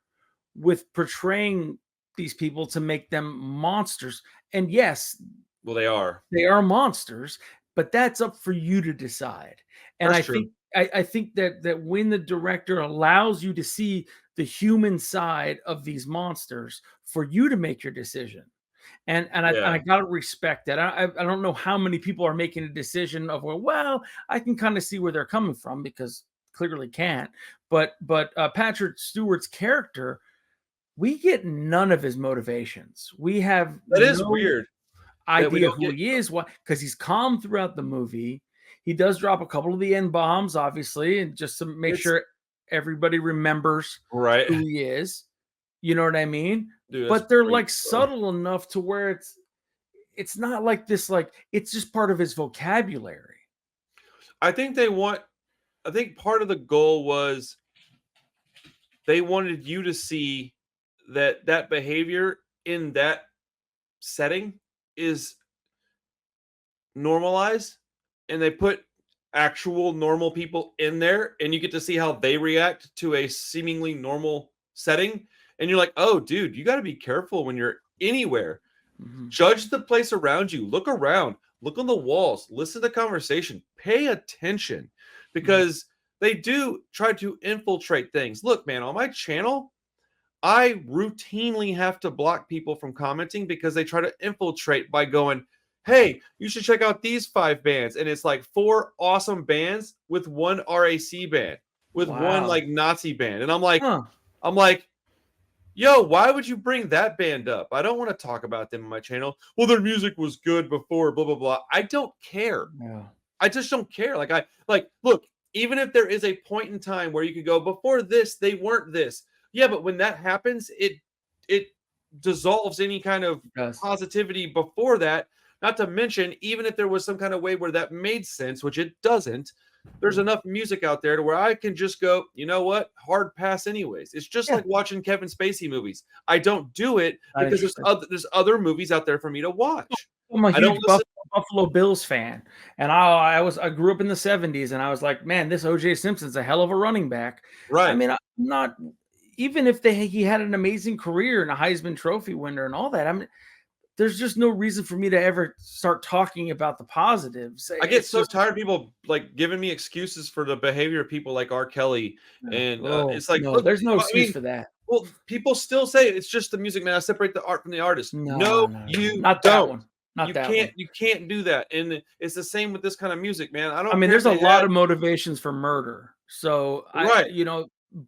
S2: with portraying these people to make them monsters. And yes,
S1: Well, they are.
S2: they are monsters, but that's up for you to decide. And
S1: That's
S2: I
S1: true.
S2: think I think that when the director allows you to see the human side of these monsters for you to make your decision. And I
S1: Yeah.
S2: gotta respect that. I don't know how many people are making a decision of, well, I can kind of see where they're coming from, because clearly can't. But Patrick Stewart's character, we get none of his motivations. We have
S1: That is
S2: no
S1: weird that we
S2: idea
S1: don't
S2: who
S1: get.
S2: he is. Why? Because he's calm throughout the movie. He does drop a couple of the N bombs, obviously, and just to make
S1: It's
S2: sure everybody remembers
S1: right.
S2: who he is. You know what I mean?
S1: Dude, that's
S2: But they're
S1: great
S2: like
S1: stuff.
S2: subtle enough to where it's not like this, like it's just part of his vocabulary.
S1: I think they want I think part of the goal was they wanted you to see that that behavior in that setting is normalized, and they put actual normal people in there, and you get to see how they react to a seemingly normal setting, and you're like, "Oh, dude, you got to be careful when you're anywhere.
S2: Mhm.
S1: Judge the place around you. Look around. Look on the walls. Listen to the conversation. Pay attention,
S2: Mhm.
S1: because they do try to infiltrate things. Look, man, on my channel, I routinely have to block people from commenting because they try to infiltrate by going, "Hey, you should check out these 5 bands." And it's like 4 awesome bands with one RAC band, with one
S2: Wow.
S1: like Nazi band. And
S2: Huh.
S1: I'm like, yo, why would you bring that band up? I don't want to talk about them on my channel. Well, their music was good before, blah, blah, blah. I don't care.
S2: Yeah.
S1: I just don't care. Look, even if there is a point in time where you could go, before this, they weren't this. Yeah, but when that happens, it dissolves any kind of
S2: Yes.
S1: positivity before that. Not to mention, even if there was some kind of way where that made sense, which it doesn't, there's enough music out there to where I can just go, you know what, hard pass anyways. It's just
S2: Yeah.
S1: like watching Kevin Spacey movies. I don't do it
S2: Not
S1: because
S2: interested.
S1: there's other movies out there for me to watch.
S2: I'm a
S1: I don't
S2: huge
S1: listen.
S2: Buffalo Bills fan, and I grew up in the '70s, and I was like, man, this OJ Simpson's a hell of a running back. I
S1: Right.
S2: mean, I'm not, even if he had an amazing career and a Heisman Trophy winner and all that. I mean, there's just no reason for me to ever start talking about the positives.
S1: I get
S2: It's
S1: so
S2: just,
S1: tired of people like giving me excuses for the behavior of people like R. Kelly, and
S2: oh
S1: it's like,
S2: no,
S1: look,
S2: there's no
S1: I
S2: excuse
S1: mean,
S2: for that.
S1: well, people still say it's just the music, man. I separate the art from the artist.
S2: No,
S1: No,
S2: no, no,
S1: you
S2: not that
S1: don't.
S2: one, not that one.
S1: You can't do that. And it's the same with this kind of music, man. I
S2: I
S1: don't
S2: mean,
S1: care if
S2: there's a
S1: they
S2: lot
S1: had
S2: of motivations for murder. So
S1: right.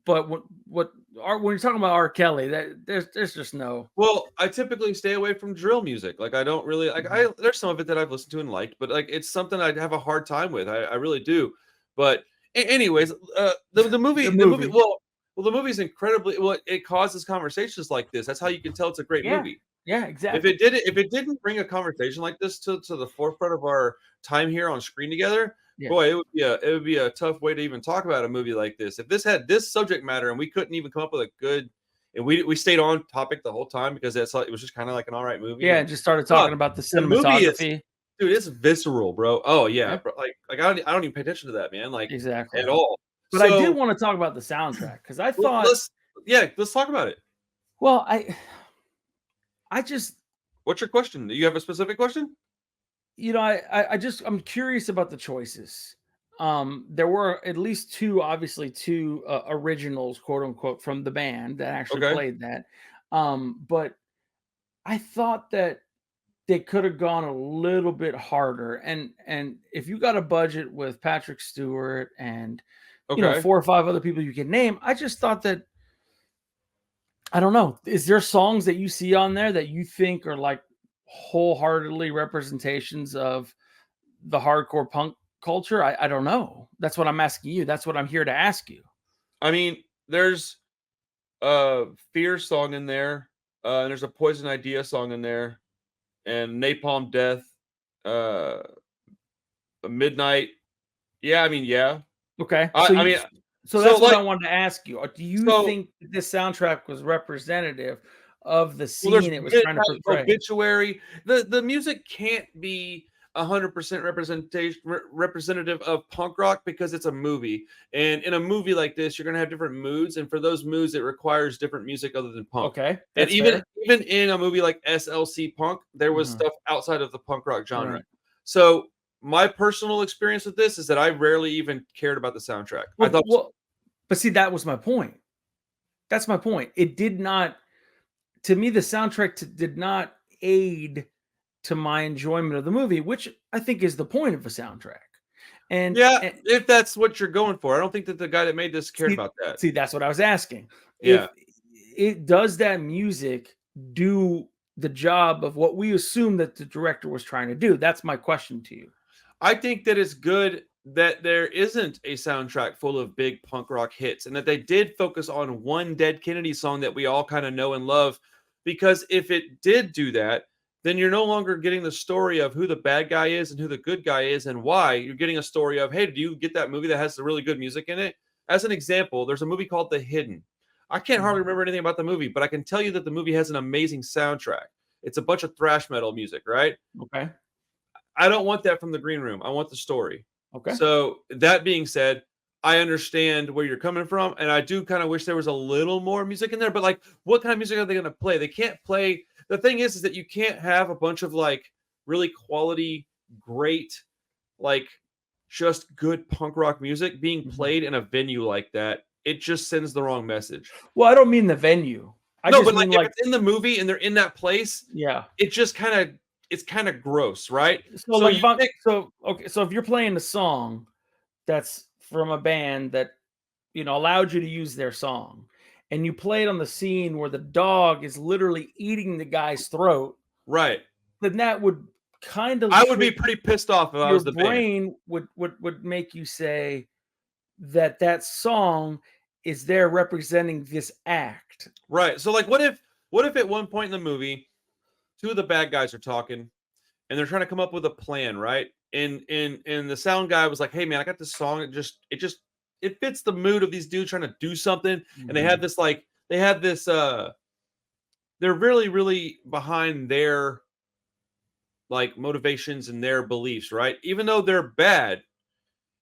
S2: but what when you're talking about R. Kelly, that there's just no.
S1: Well, I typically stay away from drill music. Like I don't really like. There's some of it that I've listened to and liked, but like it's something I'd have a hard time with. I really do. But anyways, the movie,
S2: The
S1: the movie,
S2: movie.
S1: well, the movie's incredibly well. It causes conversations like this. That's how you can tell it's a great
S2: Yeah.
S1: movie.
S2: Yeah, exactly.
S1: If it didn't bring a conversation like this to the forefront of our time here on screen together,
S2: Yeah.
S1: boy, it would be a tough way to even talk about a movie like this. If this had this subject matter and we couldn't even come up with a good, and we stayed on topic the whole time because it was just kind of like an all right movie.
S2: Yeah,
S1: And
S2: and just started talking about the
S1: the movie is,
S2: cinematography.
S1: dude, it's visceral, bro. Oh yeah,
S2: Yeah.
S1: bro, like I don't even pay attention to that, man. Like
S2: Exactly.
S1: at all.
S2: But I did
S1: So
S2: want to talk about the soundtrack because I thought,
S1: let's talk about it.
S2: well, I just,
S1: What's your question? Do you have a specific question?
S2: I'm curious about the choices. There were at least two originals, quote unquote, from the band that actually
S1: Okay.
S2: played that. But I thought that they could have gone a little bit harder. And if you got a budget with Patrick Stewart and
S1: Okay.
S2: 4 or 5 other people you can name, I just thought that, I don't know, is there songs that you see on there that you think are like wholeheartedly representations of the hardcore punk culture? I don't know. That's what I'm asking you. That's what I'm here to ask you.
S1: I mean, there's a Fear song in there, and there's a Poison Idea song in there, and Napalm Death, Midnight. Yeah, I mean, yeah.
S2: Okay.
S1: So
S2: that's what
S1: like,
S2: I wanted to ask you. Do you
S1: so
S2: think this soundtrack was representative of the
S1: well, there's
S2: scene it was trying to portray?
S1: Obituary. The music can't be 100% representative of punk rock because it's a movie, and in a movie like this, you're gonna have different moods, and for those moods, it requires different music other than punk.
S2: Okay,
S1: And
S2: that's
S1: even
S2: fair.
S1: in a movie like SLC Punk, there was stuff outside of the punk rock genre.
S2: Right.
S1: So my personal experience with this is that I rarely even cared about the soundtrack. I thought,
S2: But see, that was my point. That's my point. It did not, to me, the soundtrack did not aid to my enjoyment of the movie, which I think is the point of a soundtrack. And
S1: yeah, if that's what you're going for, I don't think that the guy that made this cared about that.
S2: See, that's what I was asking.
S1: Yeah.
S2: If it does that music do the job of what we assume that the director was trying to do? That's my question to you.
S1: I think that it's good that there isn't a soundtrack full of big punk rock hits and that they did focus on one Dead Kennedy song that we all kind of know and love. Because if it did do that, then you're no longer getting the story of who the bad guy is and who the good guy is and why. You're getting a story of, hey, do you get that movie that has the really good music in it? As an example, there's a movie called The Hidden. I can't hardly remember anything about the movie, but I can tell you that the movie has an amazing soundtrack. It's a bunch of thrash metal music, right?
S2: Okay.
S1: I don't want that from the green room. I want the story.
S2: Okay.
S1: So that being said, I understand where you're coming from, and I do kind of wish there was a little more music in there. But like, what kind of music are they going to play? They can't play. The thing is that you can't have a bunch of like really quality, great, like just good punk rock music being played in a venue like that. It just sends the wrong message.
S2: Well, I don't mean the venue. I just mean
S1: if it's in the movie and they're in that place,
S2: yeah,
S1: it just it's kind of gross, right?
S2: So if you're playing a song that's from a band that allowed you to use their song, and you play it on the scene where the dog is literally eating the guy's throat,
S1: right?
S2: Then that would kind of
S1: I would be pretty pissed off if I was the
S2: brain
S1: band.
S2: would make you say that song is there representing this act,
S1: right? So like, what if at one point in the movie, two of the bad guys are talking and they're trying to come up with a plan, right? And the sound guy was like, hey man, I got this song. It fits the mood of these dudes trying to do something. And they had this they're really, really behind their like motivations and their beliefs, right? Even though they're bad.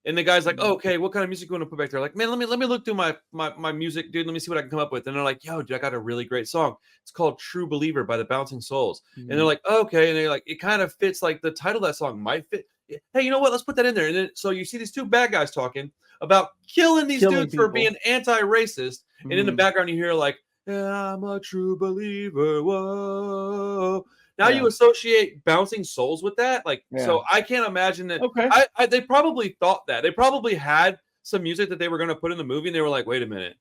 S1: And the guy's like, oh, okay, what kind of music you want to put back there? Like, man, let me look through my music, dude. Let me see what I can come up with. And they're like, yo, dude, I got a really great song. It's called True Believer by the Bouncing Souls. And they're like, oh, okay. And they're like, it kind of fits, like the title of that song might fit. Hey, you know what? Let's put that in there. And then so you see these two bad guys talking about killing these dudes for being anti-racist. And in the background, you hear like, yeah, I'm a true believer. Whoa. Now you associate Bouncing Souls with that, like so. I can't imagine that.
S2: Okay,
S1: they probably thought that they probably had some music that they were going to put in the movie, and they were like, "Wait a minute,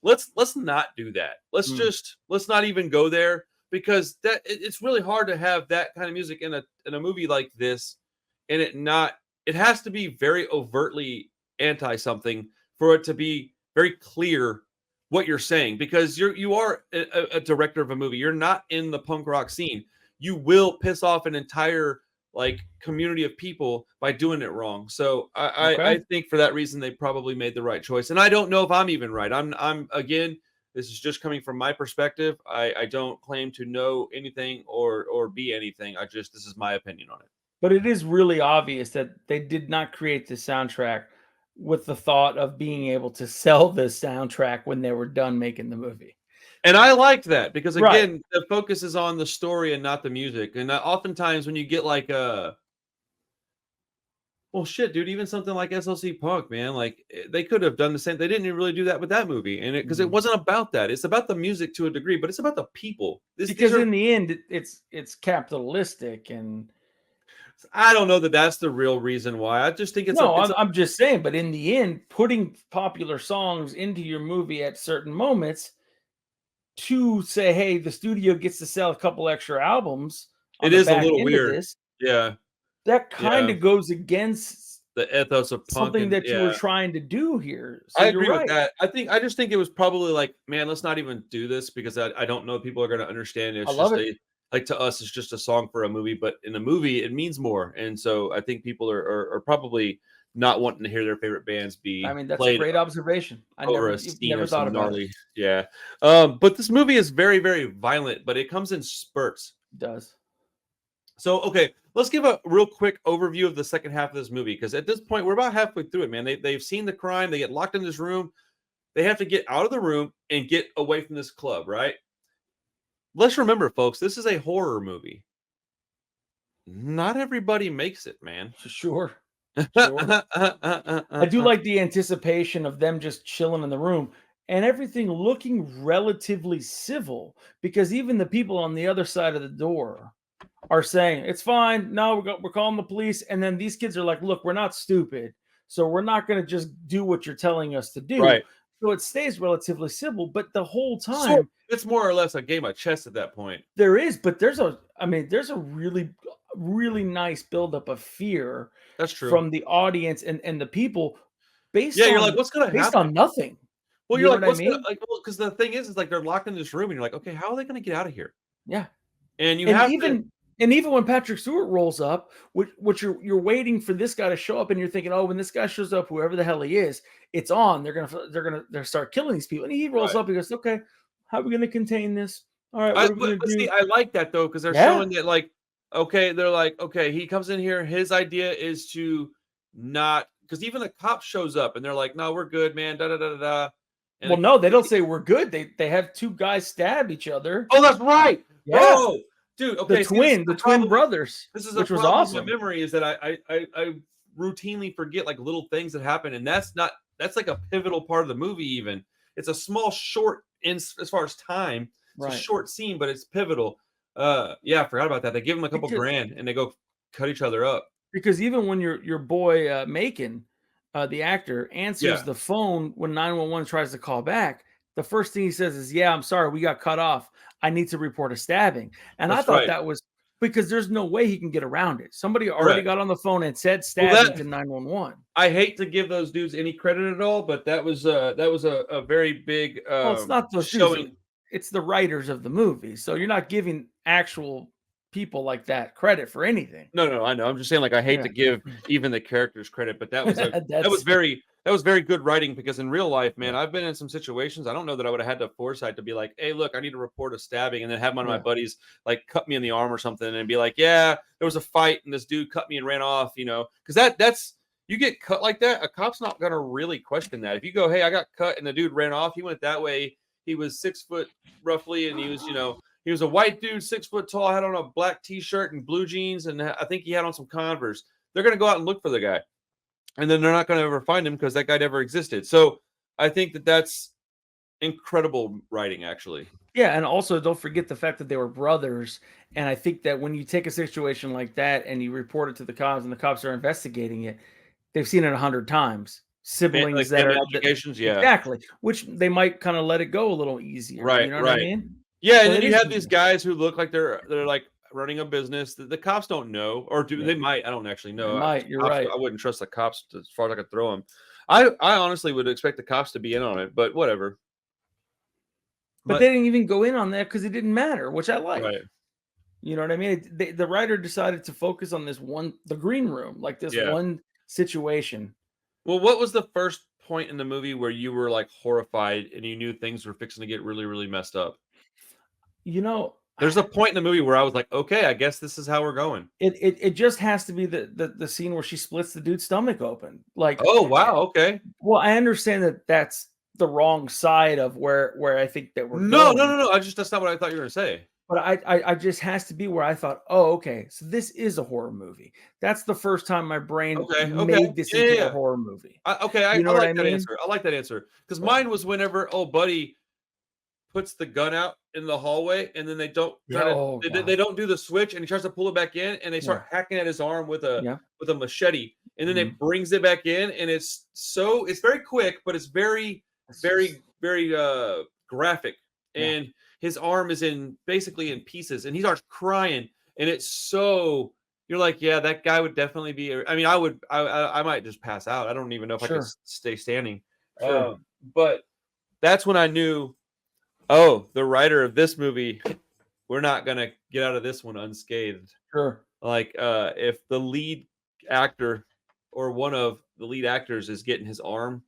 S1: let's not do that. Let's not even go there, because it's really hard to have that kind of music in a movie like this, and it has to be very overtly anti something for it to be very clear what you're saying, because you are a director of a movie. You're not in the punk rock scene. You will piss off an entire like community of people by doing it wrong. So I think for that reason they probably made the right choice. And I don't know if I'm even right. I'm again, this is just coming from my perspective. I don't claim to know anything or be anything. This is my opinion on it.
S2: But it is really obvious that they did not create the soundtrack with the thought of being able to sell the soundtrack when they were done making the movie.
S1: And I liked that, because
S2: Right.
S1: again, the focus is on the story and not the music. And oftentimes when you get like well, shit, dude, even something like SLC Punk, man, like they could have done the same. They didn't even really do that with that movie, and because it wasn't about that. It's about the music to a degree, but it's about the people.
S2: Because in the end, it's capitalistic, and
S1: I don't know that that's the real reason why. I just think it's
S2: I'm just saying. But in the end, putting popular songs into your movie at certain moments to say, hey, the studio gets to sell a couple extra albums.
S1: It is a little weird. Yeah.
S2: That kind of goes against
S1: the ethos of punk
S2: something that you were trying to do here. So
S1: I agree with that. I just think it was probably like, man, let's not even do this, because I don't know if people are going to understand. It's like to us, it's just a song for a movie, but in a movie, it means more. And so I think people are probably not wanting to hear their favorite bands be.
S2: I mean, that's a great observation. I never thought about it.
S1: Yeah. But this movie is very, very violent, but it comes in spurts.
S2: It does.
S1: So, okay, let's give a real quick overview of the second half of this movie, because at this point, we're about halfway through it, man. They've seen the crime. They get locked in this room. They have to get out of the room and get away from this club, right? Let's remember, folks, this is a horror movie. Not everybody makes it, man.
S2: Sure. I do like the anticipation of them just chilling in the room and everything looking relatively civil, because even the people on the other side of the door are saying it's fine. No, we're calling the police. And then these kids are like, look, we're not stupid, so we're not going to just do what you're telling us to do.
S1: Right.
S2: So it stays relatively civil, but the whole time
S1: it's more or less a game of chess at that point.
S2: There is, but there's a really, really nice buildup of fear.
S1: That's true.
S2: From the audience and the people based
S1: you're like, what's going to happen?
S2: Based on nothing.
S1: Well, you're like, what's going to, like, well, because the thing is like they're locked in this room and you're like, okay, how are they going to get out of here?
S2: Yeah.
S1: And
S2: even when Patrick Stewart rolls up, which you're waiting for this guy to show up, and you're thinking, oh, when this guy shows up, whoever the hell he is, it's on. They're gonna start killing these people. And he rolls up. He goes, okay, how are we gonna contain this? All right, what are we gonna do?
S1: See, I like that though, because they're showing that like, okay, they're like, okay, he comes in here. His idea is to not, because even the cop shows up and they're like, no, we're good, man. Da da da da da.
S2: Well, no, they don't say we're good. They have two guys stab each other.
S1: Oh, that's right.
S2: Yeah.
S1: Oh, dude, okay,
S2: the twin brothers.
S1: This is
S2: which was awesome.
S1: My memory is that I routinely forget like little things that happen, and that's like a pivotal part of the movie. Even it's a small short as far as time. It's a short scene, but it's pivotal. I forgot about that. They give him a couple grand and they go cut each other up.
S2: Because even when your boy Macon, the actor, answers the phone when 911 tries to call back, the first thing he says is, "Yeah, I'm sorry, we got cut off. I need to report a stabbing." And I thought that was because there's no way he can get around it. Somebody already got on the phone and said stabbing to 911.
S1: I hate to give those dudes any credit at all, but that was a very big.
S2: Well, it's not those dudes. It's the writers of the movie. So you're not giving actual people like that credit for anything.
S1: No, I know. I'm just saying, like, I hate to give even the characters credit, but that was that was very good writing, because in real life, man, I've been in some situations. I don't know that I would have had the foresight to be like, hey, look, I need to report a stabbing, and then have one of my buddies like cut me in the arm or something and be like, yeah, there was a fight and this dude cut me and ran off, because that's you get cut like that, a cop's not gonna really question that. If you go, hey, I got cut and the dude ran off, he went that way, he was 6 foot roughly, and he was, he was a white dude, 6 foot tall, had on a black t-shirt and blue jeans, and I think he had on some Converse. They're going to go out and look for the guy, and then they're not going to ever find him because that guy never existed. So I think that's incredible writing, actually.
S2: Yeah, and also don't forget the fact that they were brothers. And I think that when you take a situation like that and you report it to the cops and the cops are investigating it, they've seen it 100 times. siblings
S1: like
S2: that
S1: family
S2: are
S1: obligations, yeah.
S2: exactly, which they might kind of let it go a little easier.
S1: Right,
S2: You know what I
S1: right.
S2: mean?
S1: Yeah,
S2: So
S1: and then
S2: it
S1: you
S2: is.
S1: have these guys who look like they're like running a business. The cops don't know, or do
S2: Yeah,
S1: they might? I don't actually
S2: they
S1: know.
S2: might. You're
S1: Cops,
S2: right.
S1: I wouldn't trust the cops as far as I could throw them. I honestly would expect the cops to be in on it, but whatever.
S2: But
S1: But
S2: they didn't even go in on that because it didn't matter, which I like.
S1: right,
S2: You know what I mean? The writer decided to focus on this one, the green room, like this
S1: yeah.
S2: one situation.
S1: Well, what was the first point in the movie where you were like horrified and you knew things were fixing to get really, really messed up?
S2: You know,
S1: There's a point in the movie where I was like, okay, I guess this is how we're going.
S2: it just has to be the scene where she splits the dude's stomach open. Like,
S1: Oh wow, okay.
S2: well, I understand that that's the wrong side of where I think that we're
S1: No, no,
S2: going.
S1: no, no. That's not what I thought you were gonna say.
S2: But I just has to be where I thought, oh, okay, so this is a horror movie. That's the first time my brain
S1: Okay, okay.
S2: made this
S1: Yeah, yeah,
S2: into a
S1: yeah.
S2: horror movie.
S1: Okay,
S2: You know
S1: I
S2: what
S1: like
S2: I
S1: that
S2: mean?
S1: answer. I like that answer because
S2: So,
S1: mine was whenever old buddy puts the gun out in the hallway and then they don't
S2: yeah. Oh
S1: they
S2: God.
S1: don't do the switch and he tries to pull it back in and they
S2: Yeah.
S1: start hacking at his arm
S2: Yeah.
S1: with a machete and then
S2: Mhm.
S1: it brings it back in and it's very quick but it's very
S2: It's just
S1: very graphic
S2: yeah.
S1: and his arm is in basically in pieces and he starts crying and it's so you're like yeah that guy would definitely be I mean I might just pass out I don't even know if I could
S2: Sure.
S1: stay standing
S2: Sure.
S1: but that's when I knew oh, the writer of this movie, we're not gonna get out of this one unscathed.
S2: Sure.
S1: Like, if the lead actor or one of the lead actors is getting his arm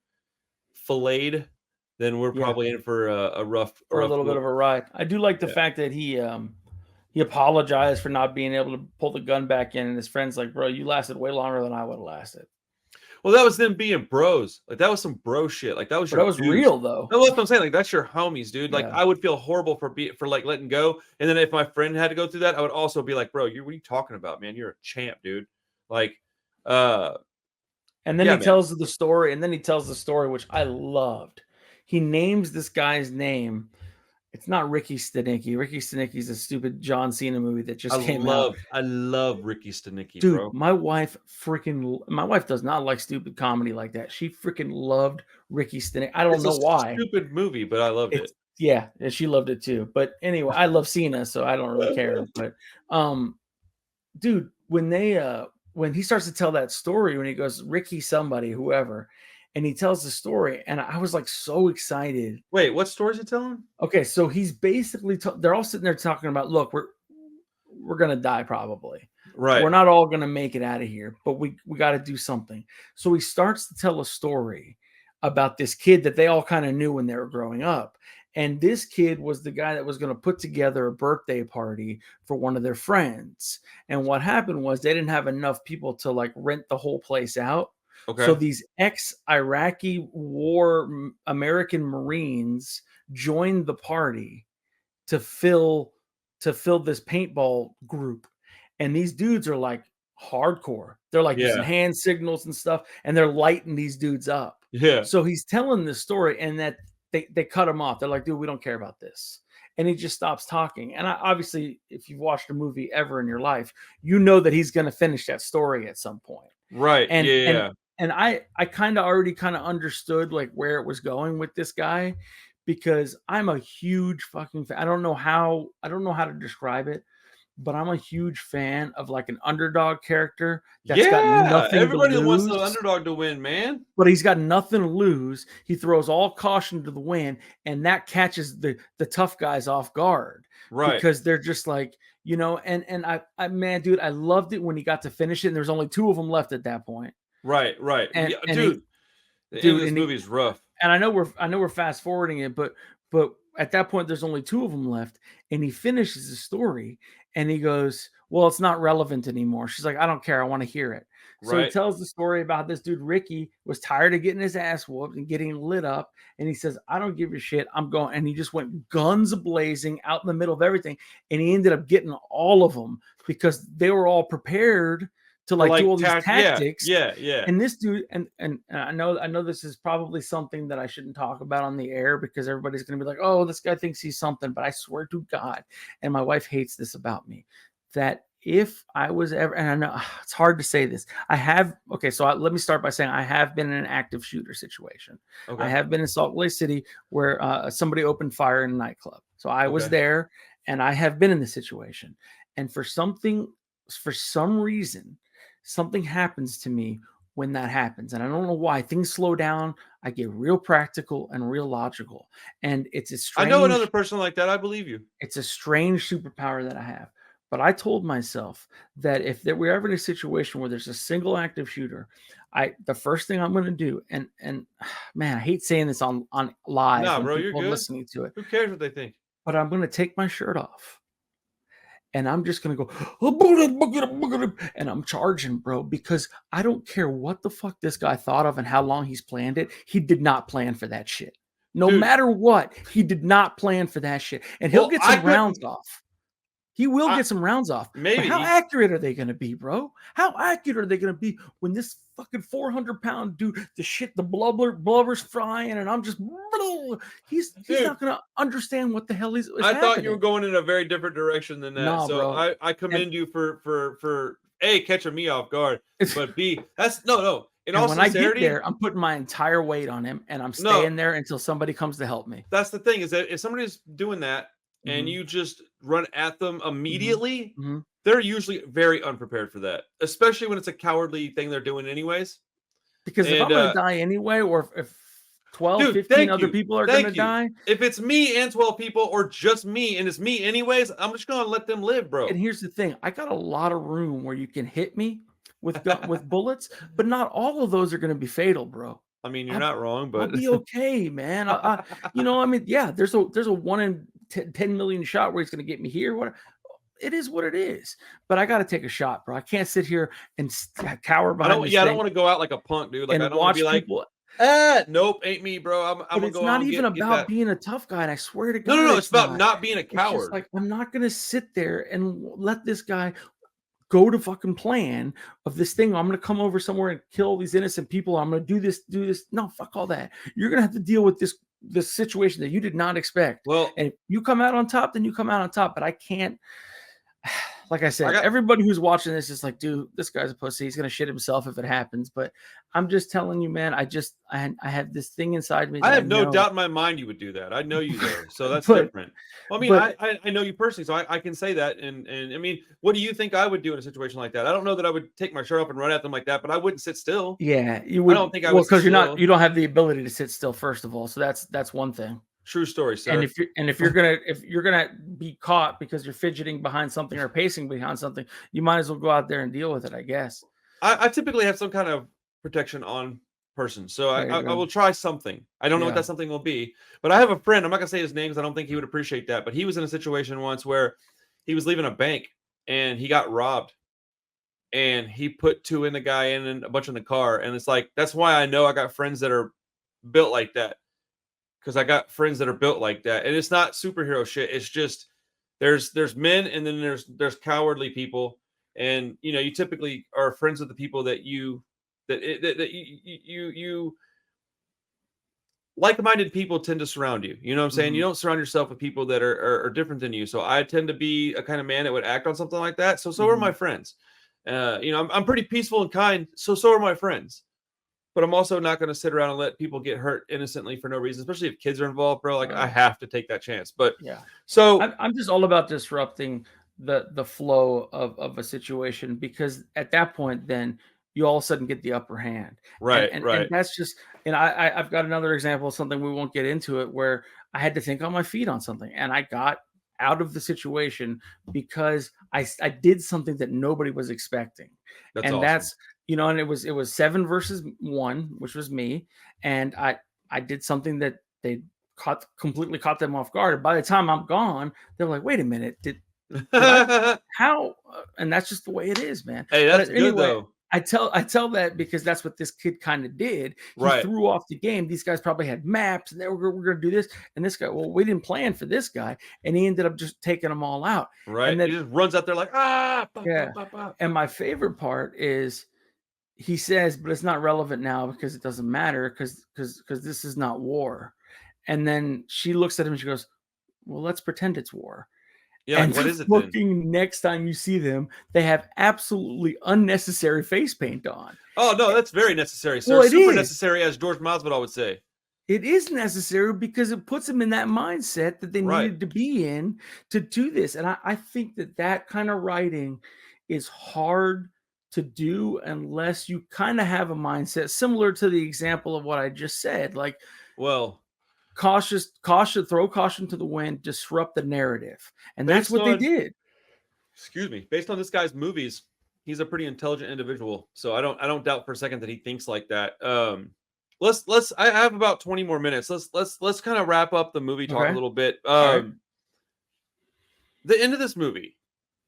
S1: filleted, then we're
S2: Yeah.
S1: probably in for a
S2: For a
S1: rough
S2: little bit
S1: go.
S2: of a ride. I do like the
S1: Yeah.
S2: fact that he apologized for not being able to pull the gun back in, and his friend's like, "Bro, you lasted way longer than I would have lasted."
S1: Well, that was them being bros. Like that was some bro shit. Like that was
S2: But
S1: your
S2: that was
S1: dudes.
S2: real though.
S1: No, that's what I'm saying. Like that's your homies, dude. Like
S2: Yeah.
S1: I would feel horrible for like letting go. And then if my friend had to go through that, I would also be like, bro, what are you talking about, man? You're a champ, dude. Like, uh,
S2: And then
S1: yeah,
S2: he
S1: man.
S2: tells the story, which I loved. He names this guy's name. It's not Ricky Stenicki. Ricky Stenicki's a stupid John Cena movie that just came out.
S1: I love Ricky Stenicki,
S2: Dude,
S1: bro.
S2: my wife does not like stupid comedy like that. She freaking loved Ricky Stenicki. I don't
S1: It's a
S2: know why.
S1: stupid movie, but I loved it.
S2: It's yeah, and she loved it too. But anyway, I love Cena, so I don't really care. But dude, when he starts to tell that story, when he goes, Ricky somebody, whoever, and he tells the story, and I was like so excited.
S1: Wait, what story is he telling?
S2: Okay, so he's basically they're all sitting there talking about, look, we're gonna die probably.
S1: Right.
S2: We're not all gonna make it out of here, but we got to do something. So he starts to tell a story about this kid that they all kind of knew when they were growing up. And this kid was the guy that was going to put together a birthday party for one of their friends. And what happened was they didn't have enough people to like rent the whole place out.
S1: Okay.
S2: So these ex-Iraqi war American Marines joined the party to fill this paintball group. And these dudes are like hardcore. They're like using
S1: Yeah.
S2: hand signals and stuff, and they're lighting these dudes up.
S1: Yeah.
S2: So he's telling this story, and that they cut him off. They're like, dude, we don't care about this. And he just stops talking. And obviously, if you've watched a movie ever in your life, you know that he's going to finish that story at some point.
S1: Right.
S2: And
S1: Yeah.
S2: and I kind of already kind of understood like where it was going with this guy, because I'm a huge fucking fan. I don't know how to describe it, but I'm a huge fan of like an underdog character that's got nothing
S1: everybody
S2: to
S1: wants
S2: lose.
S1: the underdog to win, man.
S2: But he's got nothing to lose. He throws all caution to the wind, and that catches the tough guys off guard.
S1: Right.
S2: Because they're just like, you know, and I man, dude, I loved it when he got to finish it, and there's only 2 of them left at that point.
S1: Right.
S2: And,
S1: Yeah,
S2: and
S1: dude, the end of this movie is rough.
S2: And I know we're fast forwarding it, but at that point there's only 2 of them left, and he finishes the story, and he goes, well, it's not relevant anymore. She's like, I don't care, I want to hear it. So he tells the story about this dude Ricky was tired of getting his ass whooped and getting lit up, and he says, I don't give a shit, I'm going. And he just went guns blazing out in the middle of everything, and he ended up getting all of them because they were all prepared to like do all these tactics.
S1: Yeah.
S2: And this dude, and I know this is probably something that I shouldn't talk about on the air because everybody's going to be like, oh, this guy thinks he's something. But I swear to God, and my wife hates this about me, that if I was ever, and I know it's hard to say this, let me start by saying I have been in an active shooter situation.
S1: Okay.
S2: I have been in Salt Lake City where somebody opened fire in a nightclub. So I was there, and I have been in this situation. And for some reason, something happens to me when that happens. And I don't know why. Things slow down. I get real practical and real logical. And it's a strange,
S1: I know another person like that. I believe you.
S2: It's a strange superpower that I have. But I told myself that if there were ever in a situation where there's a single active shooter, the first thing I'm going to do, and man, I hate saying this on live.
S1: Nah,
S2: when
S1: bro, you're
S2: people are
S1: good.
S2: listening to it.
S1: Who cares what they think?
S2: But I'm going to take my shirt off. And I'm just going to go, and I'm charging, bro, because I don't care what the fuck this guy thought of and how long he's planned it. He did not plan for that shit. No matter what, he did not plan for that shit. And he'll get some rounds off. He will get some rounds off.
S1: Maybe.
S2: But how accurate are they going to be, bro? How accurate are they going to be when this fucking 400-pound dude, the blubber's flying, and I'm just, he's not going to understand what the hell is
S1: I
S2: happening.
S1: thought you were going in a very different direction than that.
S2: Nah,
S1: so
S2: bro.
S1: I commend you for A, catching me off guard, but B, that's no. In all sincerity,
S2: when I get there, I'm putting my entire weight on him, and I'm staying there until somebody comes to help me.
S1: That's the thing, is that if somebody's doing that, and you just run at them immediately, they're usually very unprepared for that, especially when it's a cowardly thing they're doing anyways.
S2: Because if I'm going to die anyway, or if 12, 15 other people are going to die.
S1: If it's me and 12 people, or just me, and it's me anyways, I'm just going to let them live, bro.
S2: And here's the thing. I got a lot of room where you can hit me with bullets, but not all of those are going to be fatal, bro.
S1: I mean, you're not wrong, but
S2: I'll be okay, man. There's a 1 in 10 million shot where he's going to get me here. What it is, what it is. But I got to take a shot, bro. I can't sit here and cower behind.
S1: I don't want to go out like a punk, dude. Like, I don't want to be like, nope, ain't me, bro. I'm
S2: it's not even about being a tough guy. And I swear to God,
S1: no, it's about not being a coward.
S2: It's just like, I'm not going to sit there and let this guy go to fucking plan of this thing. I'm going to come over somewhere and kill these innocent people. I'm going to do this. No, fuck all that. You're going to have to deal with this situation that you did not expect.
S1: Well,
S2: and if you come out on top, then you come out on top. But I can't, like I said, everybody who's watching this is like, dude, this guy's a pussy. He's going to shit himself if it happens. But I'm just telling you, man, I have this thing inside me.
S1: I have no doubt in my mind you would do that. I know you there. So that's different. Well, I mean, I know you personally, so I can say that. And I mean, what do you think I would do in a situation like that? I don't know that I would take my shirt off and run at them like that, but I wouldn't sit still.
S2: Yeah, you would.
S1: I don't think I would.
S2: Because you don't have the ability to sit still, first of all. So that's one thing.
S1: True story, sir.
S2: And if you're gonna be caught because you're fidgeting behind something or pacing behind something, you might as well go out there and deal with it, I guess.
S1: I typically have some kind of protection on person, so I will try something. I don't know what that something will be, but I have a friend. I'm not gonna say his name because I don't think he would appreciate that. But he was in a situation once where he was leaving a bank and he got robbed, and he put 2 in the guy and a bunch in the car. And it's like, that's why I know I got friends that are built like that. Because I got friends that are built like that, and it's not superhero shit. It's just there's men, and then there's cowardly people, and you typically are friends with the people that you like-minded people tend to surround you. You know what I'm saying? You don't surround yourself with people that are different than you. So I tend to be a kind of man that would act on something like that. So are my friends. I'm pretty peaceful and kind. So are my friends. But I'm also not going to sit around and let people get hurt innocently for no reason, especially if kids are involved, bro. Like, I have to take that chance. But
S2: yeah,
S1: so
S2: I'm just all about disrupting the flow of a situation, because at that point, then you all of a sudden get the upper hand.
S1: Right.
S2: And that's just, I've got another example of something, we won't get into it, where I had to think on my feet on something, and I got out of the situation because I did something that nobody was expecting.
S1: That's awesome.
S2: And it was 7 versus 1, which was me. And I did something that they completely caught them off guard. And by the time I'm gone, they're like, wait a minute, how? And that's just the way it is, man.
S1: Hey, that's good though.
S2: I tell that because that's what this kid kind of did. He threw off the game. These guys probably had maps, and they were going to do this. And this guy, well, we didn't plan for this guy, and he ended up just taking them all out.
S1: Right.
S2: And then
S1: he just runs out there like, bah,
S2: yeah.
S1: bah, bah, bah.
S2: And my favorite part is, he says, but it's not relevant now because it doesn't matter because this is not war. And then she looks at him and she goes, well, let's pretend it's war.
S1: Yeah,
S2: And
S1: like, what is it then?
S2: fucking next time you see them, they have absolutely unnecessary face paint on.
S1: Oh no, that's very necessary, sir.
S2: Well, it
S1: Super
S2: is.
S1: necessary, as George Masvidal would say.
S2: It is necessary because it puts them in that mindset that they
S1: Right.
S2: needed to be in to do this. And I think that kind of writing is hard to do unless you kind of have a mindset similar to the example of what I just said. Like,
S1: Well,
S2: caution, throw caution to the wind, disrupt the narrative. And that's
S1: based
S2: what they
S1: on,
S2: did.
S1: excuse me, based on this guy's movies, he's a pretty intelligent individual. So I don't doubt for a second that he thinks like that. Let's I have about 20 more minutes. Let's kind of wrap up the movie talk a
S2: Okay.
S1: little bit.
S2: All right.
S1: The end of this movie,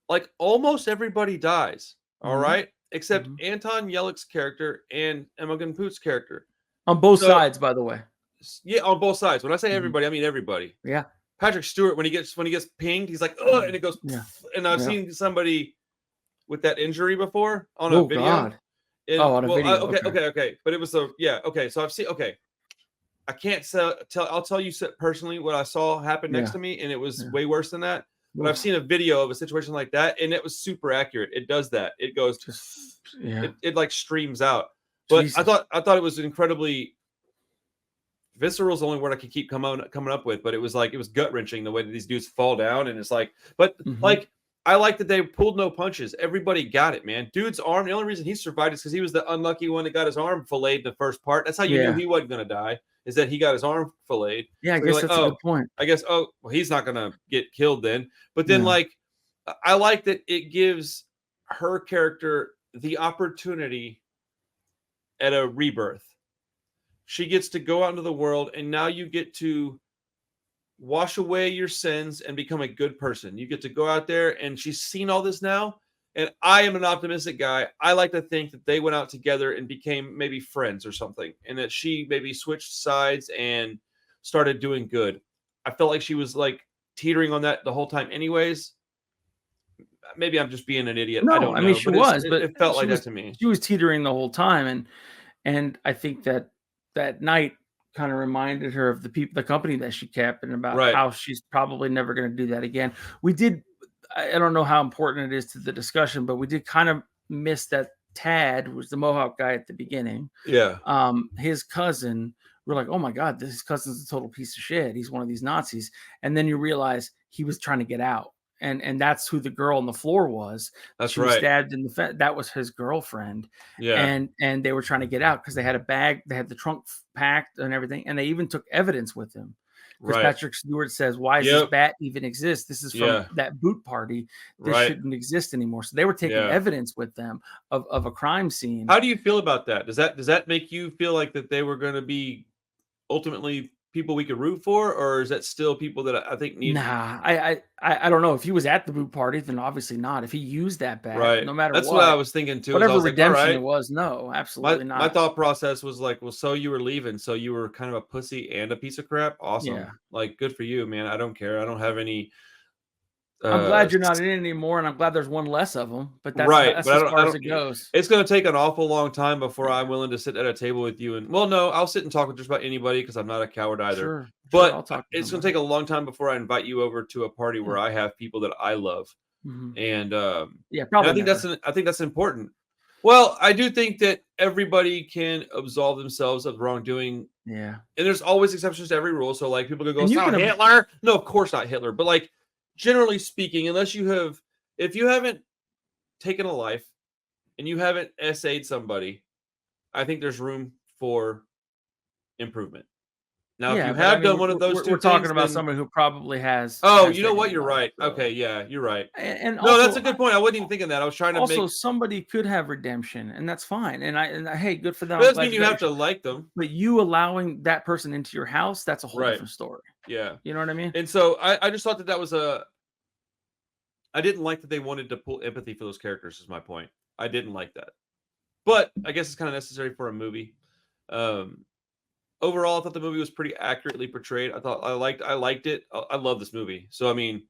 S1: like almost everybody dies. All
S2: Mhm.
S1: right, except
S2: Mhm.
S1: Anton Yellick's character and Imogen Poot's character.
S2: On both
S1: So-
S2: sides, by the way.
S1: Yeah, on both sides. When I say
S2: Mhm.
S1: everybody, I mean everybody.
S2: Yeah.
S1: Patrick Stewart, when he gets pinged, he's like, "Ugh," and it goes.
S2: Yeah.
S1: And I've
S2: Yeah.
S1: seen somebody with that injury before on a
S2: Oh,
S1: video.
S2: God.
S1: And,
S2: Oh, on a
S1: well,
S2: video.
S1: okay. But it was okay. So I've seen. Okay, I can't tell. I'll tell you personally what I saw happen next
S2: Yeah.
S1: to me, and it was
S2: Yeah.
S1: way worse than that. But I've
S2: Oof.
S1: seen a video of a situation like that, and it was super accurate. It does that. It goes.
S2: Just yeah.
S1: It like streams out. But
S2: Jesus.
S1: I thought it was incredibly visceral is the only word I could keep coming up with, but it was gut wrenching the way that these dudes fall down, and it's like, but
S2: Mhm.
S1: like I like that they pulled no punches. Everybody got it, man. Dude's arm. The only reason he survived is because he was the unlucky one that got his arm filleted in the first part. That's how you knew
S2: Yeah.
S1: he wasn't gonna die. Is that he got his arm filleted?
S2: Yeah, I
S1: So you're
S2: guess
S1: like,
S2: that's a
S1: oh,
S2: good point.
S1: I guess. Oh, well, he's not gonna get killed then. But then,
S2: Yeah.
S1: like, I like that it gives her character the opportunity at a rebirth. She gets to go out into the world, and now you get to wash away your sins and become a good person. You get to go out there, and she's seen all this now. And I am an optimistic guy. I like to think that they went out together and became maybe friends or something, and that she maybe switched sides and started doing good. I felt like she was like teetering on that the whole time, anyways. Maybe I'm just being an idiot. I
S2: No,
S1: don't
S2: I
S1: know,
S2: mean she
S1: but
S2: was, but
S1: it felt
S2: she
S1: like
S2: was
S1: that to me.
S2: she was teetering the whole time, and I think that night kind of reminded her of the company that she kept, and about
S1: Right.
S2: how she's probably never going to do that again. We did. I don't know how important it is to the discussion, but we did kind of miss that Tad was the Mohawk guy at the beginning.
S1: Yeah.
S2: His cousin. We're like, oh my God, his cousin's a total piece of shit. He's one of these Nazis, and then you realize he was trying to get out. And that's who the girl on the floor was.
S1: That's
S2: she was
S1: right.
S2: stabbed in the that was his girlfriend.
S1: Yeah.
S2: And they were trying to get out because they had a bag, they had the trunk packed and everything, and they even took evidence with them. Because
S1: Right.
S2: Patrick Stewart says, why does this bat even exist? This is from
S1: Yeah.
S2: that boot party. This
S1: Right.
S2: shouldn't exist anymore. So they were taking
S1: Yeah.
S2: evidence with them of a crime scene.
S1: How do you feel about that? Does that make you feel like that they were going to be ultimately people we could root for, or is that still people that I think need?
S2: Nah, I don't know. If he was at the boot party, then obviously not. If he used that bat,
S1: Right.
S2: no matter
S1: That's
S2: what,
S1: what I was thinking too. is I
S2: whatever
S1: was like, all
S2: redemption
S1: right.
S2: it was, no, absolutely
S1: My
S2: not.
S1: thought process was like, well, so you were leaving, so you were kind of a pussy and a piece of crap. Awesome.
S2: Yeah.
S1: Like, good for you, man. I don't care. I don't have any.
S2: I'm glad you're not in it anymore, and I'm glad there's one less of them. But that's
S1: Right,
S2: that's
S1: but
S2: as far as it goes.
S1: It's going to take an awful long time before I'm willing to sit at a table with you. And well, no, I'll sit and talk with just about anybody because I'm not a coward either.
S2: Sure,
S1: But
S2: I'll talk to
S1: it's going to
S2: somebody.
S1: take a long time before I invite you over to a party where I have people that I love.
S2: Mhm.
S1: And
S2: Yeah,
S1: and
S2: probably.
S1: I think that's important. Well, I do think that everybody can absolve themselves of wrongdoing,
S2: Yeah,
S1: and there's always exceptions to every rule. So like people could go,
S2: And
S1: it's
S2: you
S1: not
S2: can-
S1: Hitler. No, of course not Hitler. But like generally speaking, if you haven't taken a life and you haven't SA'd somebody, I think there's room for improvement. Now, if you
S2: but I
S1: have
S2: mean,
S1: done one of those two
S2: we're talking
S1: things,
S2: about
S1: then-
S2: somebody who probably has.
S1: Oh,
S2: has
S1: you know what?
S2: taken
S1: You're
S2: life,
S1: right.
S2: so-
S1: Okay, yeah, you're right.
S2: And
S1: No,
S2: also,
S1: that's a good point. I wasn't even thinking that. I was trying to
S2: Also,
S1: make.
S2: somebody could have redemption, and that's fine. And hey, good for them.
S1: It
S2: I'm
S1: doesn't
S2: glad
S1: mean you
S2: got
S1: have to
S2: your-
S1: like them.
S2: But you allowing that person into your house, that's a whole
S1: Right.
S2: different story.
S1: Yeah.
S2: You know what I mean?
S1: And so I just thought that was I didn't like that they wanted to pull empathy for those characters, is my point. I didn't like that. But I guess it's kind of necessary for a movie. Overall, I thought the movie was pretty accurately portrayed. I liked it. I love this movie. So I mean,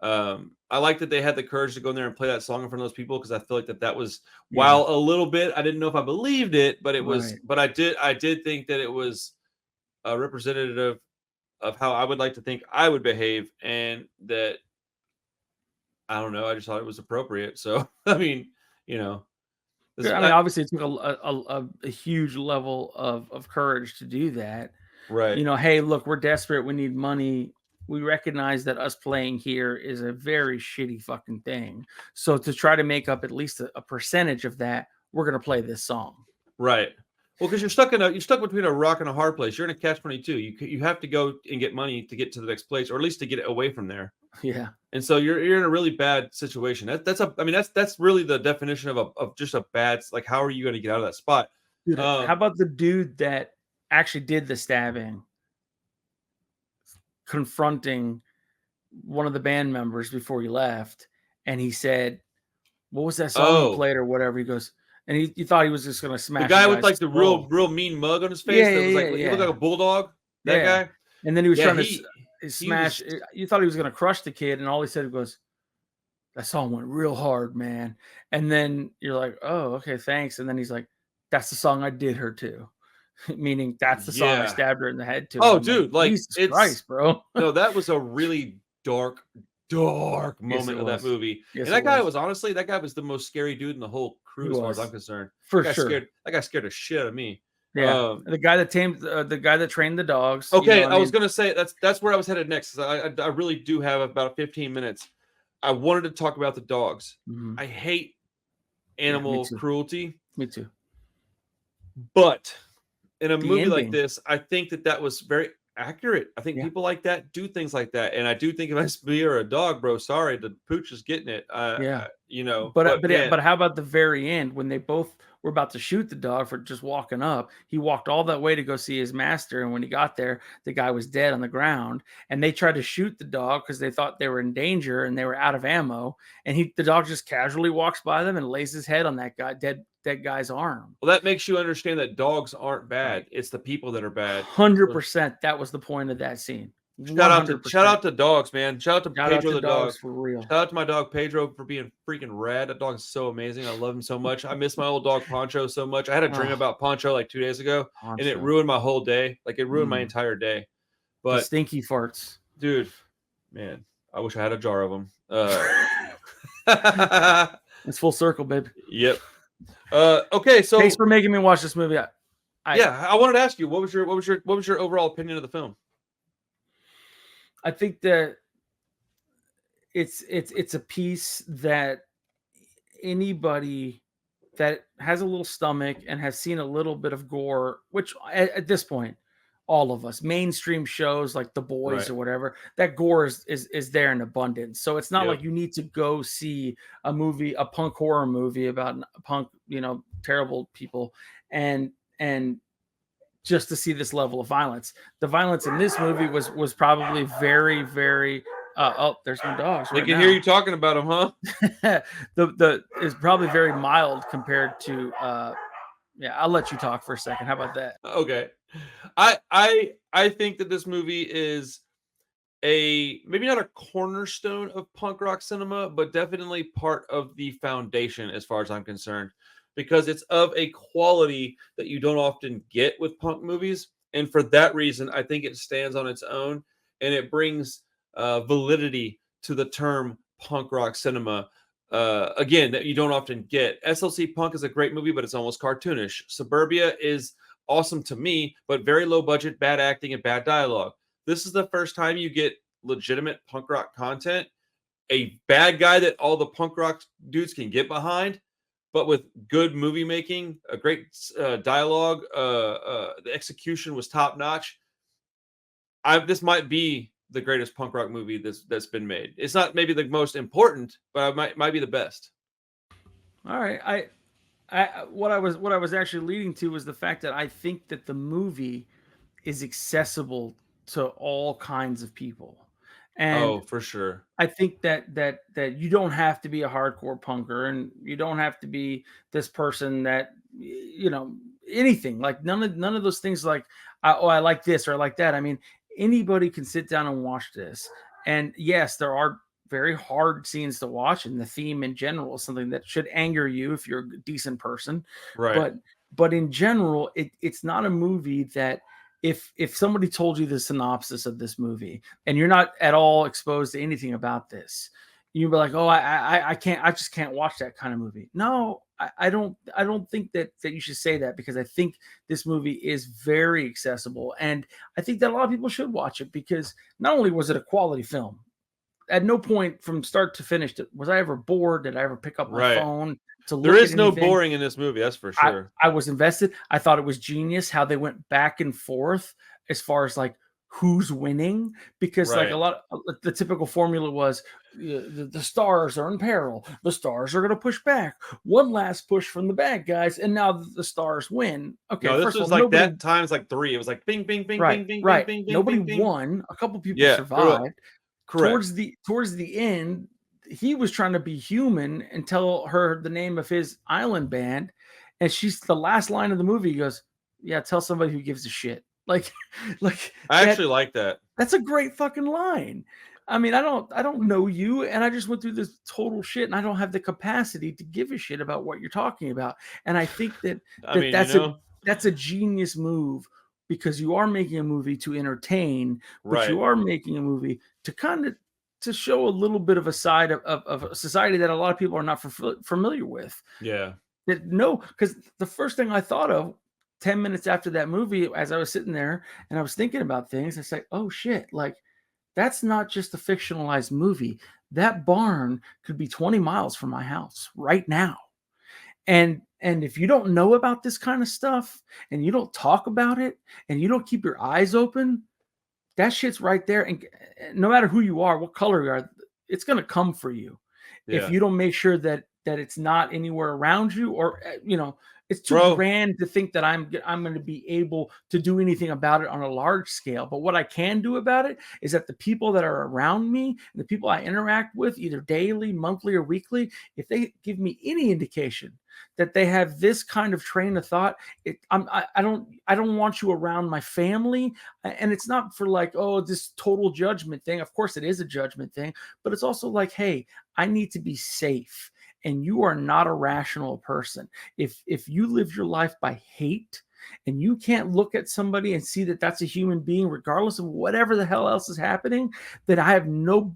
S1: I like that they had the courage to go in there and play that song in front of those people, because I feel like that was, while a little bit, I didn't know if I believed it, but it was,
S2: Right.
S1: but I did think that it was representative of how I would like to think I would behave, and that I don't know. I just thought it was appropriate. So I mean, you know,
S2: I mean, obviously, it took a huge level of courage to do that.
S1: right.
S2: Hey, look, we're desperate. We need money. We recognize that us playing here is a very shitty fucking thing. So to try to make up at least a percentage of that, we're gonna play this song.
S1: Right. Well, because you're stuck between a rock and a hard place. You're in a catch-22. You have to go and get money to get to the next place, or at least to get away from there.
S2: Yeah.
S1: And so you're in a really bad situation. That's really the definition of just a bad, like, how are you going to get out of that spot?
S2: Dude, how about the dude that actually did the stabbing confronting one of the band members before he left, and he said, "What was that song you played or whatever?" He goes, and he thought he was just gonna smash
S1: the guy with like the real mean mug on his face.
S2: Yeah,
S1: that was like
S2: yeah,
S1: he looked like a bulldog. That guy.
S2: And then he was trying to smash. You thought he was gonna crush the kid, and all he said was, "That song went real hard, man." And then you're like, "Oh, okay, thanks." And then he's like, "That's the song I did her to," meaning that's the song I stabbed her in the head to.
S1: Oh, dude, like
S2: Jesus Christ, bro.
S1: No, that was a really dark moment of that movie. And that guy was the most scary dude in the whole crew, as far as I'm concerned.
S2: For sure.
S1: That guy scared the shit out of me.
S2: Yeah, the guy that trained the dogs.
S1: Okay, I was gonna say that's where I was headed next. I really do have about 15 minutes. I wanted to talk about the dogs.
S2: Mm-hmm.
S1: I hate animal cruelty.
S2: Me too.
S1: But in a movie like this, I think that was very accurate. I think people like that do things like that, and I do think if it's me or a dog, bro, sorry, the pooch is getting it.
S2: But how about the very end when they both were about to shoot the dog for just walking up? He walked all that way to go see his master, and when he got there, the guy was dead on the ground, and they tried to shoot the dog because they thought they were in danger and they were out of ammo, and the dog just casually walks by them and lays his head on that guy dead guy's arm.
S1: Well, that makes you understand that dogs aren't bad. Right. It's the people that are bad.
S2: 100%. That was the point of that scene.
S1: 100%. Shout out to dogs, man. Shout out to Pedro the dog.
S2: For real.
S1: Shout out to my dog Pedro for being freaking rad. That dog is so amazing. I love him so much. I miss my old dog Poncho so much. I had a dream about Poncho like 2 days ago, and it ruined my whole day. Like, it ruined my entire day. But
S2: the stinky farts,
S1: dude, man, I wish I had a jar of them.
S2: It's full circle, babe.
S1: Yep. Okay, so
S2: thanks for making me watch this movie.
S1: I wanted to ask you, what was your overall opinion of the film?
S2: I think that it's a piece that anybody that has a little stomach and has seen a little bit of gore, which at this point, all of us, mainstream shows like The Boys or whatever, that gore is there in abundance. So it's not like you need to go see a punk horror movie about punk, terrible people, and just to see this level of violence. The violence in this movie was probably very, very. There's my dogs.
S1: They can hear you talking about them, huh?
S2: the is probably very mild compared to. I'll let you talk for a second. How about that?
S1: Okay. I think that this movie is maybe not a cornerstone of punk rock cinema, but definitely part of the foundation as far as I'm concerned, because it's of a quality that you don't often get with punk movies. And for that reason, I think it stands on its own, and it brings validity to the term punk rock cinema. Again, that you don't often get. SLC Punk is a great movie, but it's almost cartoonish. Suburbia is awesome to me, but very low budget, bad acting, and bad dialogue. This is the first time you get legitimate punk rock content, a bad guy that all the punk rock dudes can get behind, but with good movie making, a great dialogue. The execution was top notch. This might be the greatest punk rock movie that's been made. It's not maybe the most important, but it might be the best.
S2: All right, what I was actually leading to was the fact that I think that the movie is accessible to all kinds of people. And
S1: for sure.
S2: I think that you don't have to be a hardcore punker, and you don't have to be this person that anything, like none of those things, like I like this or I like that. I mean, anybody can sit down and watch this. And yes, there are very hard scenes to watch, and the theme in general is something that should anger you if you're a decent person.
S1: Right.
S2: But in general, it's not a movie that if somebody told you the synopsis of this movie and you're not at all exposed to anything about this, you'd be like, oh, I can't, I just can't watch that kind of movie. No, I don't think that you should say that, because I think this movie is very accessible, and I think that a lot of people should watch it, because not only was it a quality film, at no point from start to finish was I ever bored. Did I ever pick up my phone to look
S1: There is
S2: at
S1: no
S2: anything?
S1: boring in this movie, that's for sure.
S2: I was invested. I thought it was genius how they went back and forth as far as like who's winning, because like a lot of the typical formula was the stars are in peril. The stars are going to push back. One last push from the bad guys, and now the stars win. Okay,
S1: no, this
S2: first
S1: was
S2: of all,
S1: like
S2: nobody,
S1: that times like 3. It was like bing, bing, bing,
S2: right,
S1: bing, bing,
S2: right.
S1: bing, bing,
S2: Nobody
S1: bing, bing, bing.
S2: won. A couple people survived.
S1: Correct.
S2: Towards the end, he was trying to be human and tell her the name of his island band, and she's the last line of the movie. He goes, "Yeah, tell somebody who gives a shit." Like
S1: I actually like that.
S2: That's a great fucking line. I mean, I don't know you, and I just went through this total shit, and I don't have the capacity to give a shit about what you're talking about. And I think that that's a genius move, because you are making a movie to entertain, but you are making a movie to kind of to show a little bit of a side of a society that a lot of people are not familiar with.
S1: Yeah.
S2: Because the first thing I thought of 10 minutes after that movie, as I was sitting there and I was thinking about things, it's like, oh shit, like that's not just a fictionalized movie. That barn could be 20 miles from my house right now. And if you don't know about this kind of stuff, and you don't talk about it, and you don't keep your eyes open, that shit's right there. And no matter who you are, what color you are, it's going to come for you. Yeah. If you don't make sure that it's not anywhere around you, or, it's too grand to think that I'm going to be able to do anything about it on a large scale. But what I can do about it is that the people that are around me, the people I interact with, either daily, monthly, or weekly, if they give me any indication that they have this kind of train of thought, I don't want you around my family. And it's not for like, oh, this total judgment thing. Of course it is a judgment thing, but it's also like, hey, I need to be safe. And you are not a rational person. If you live your life by hate, and you can't look at somebody and see that that's a human being, regardless of whatever the hell else is happening, that I have no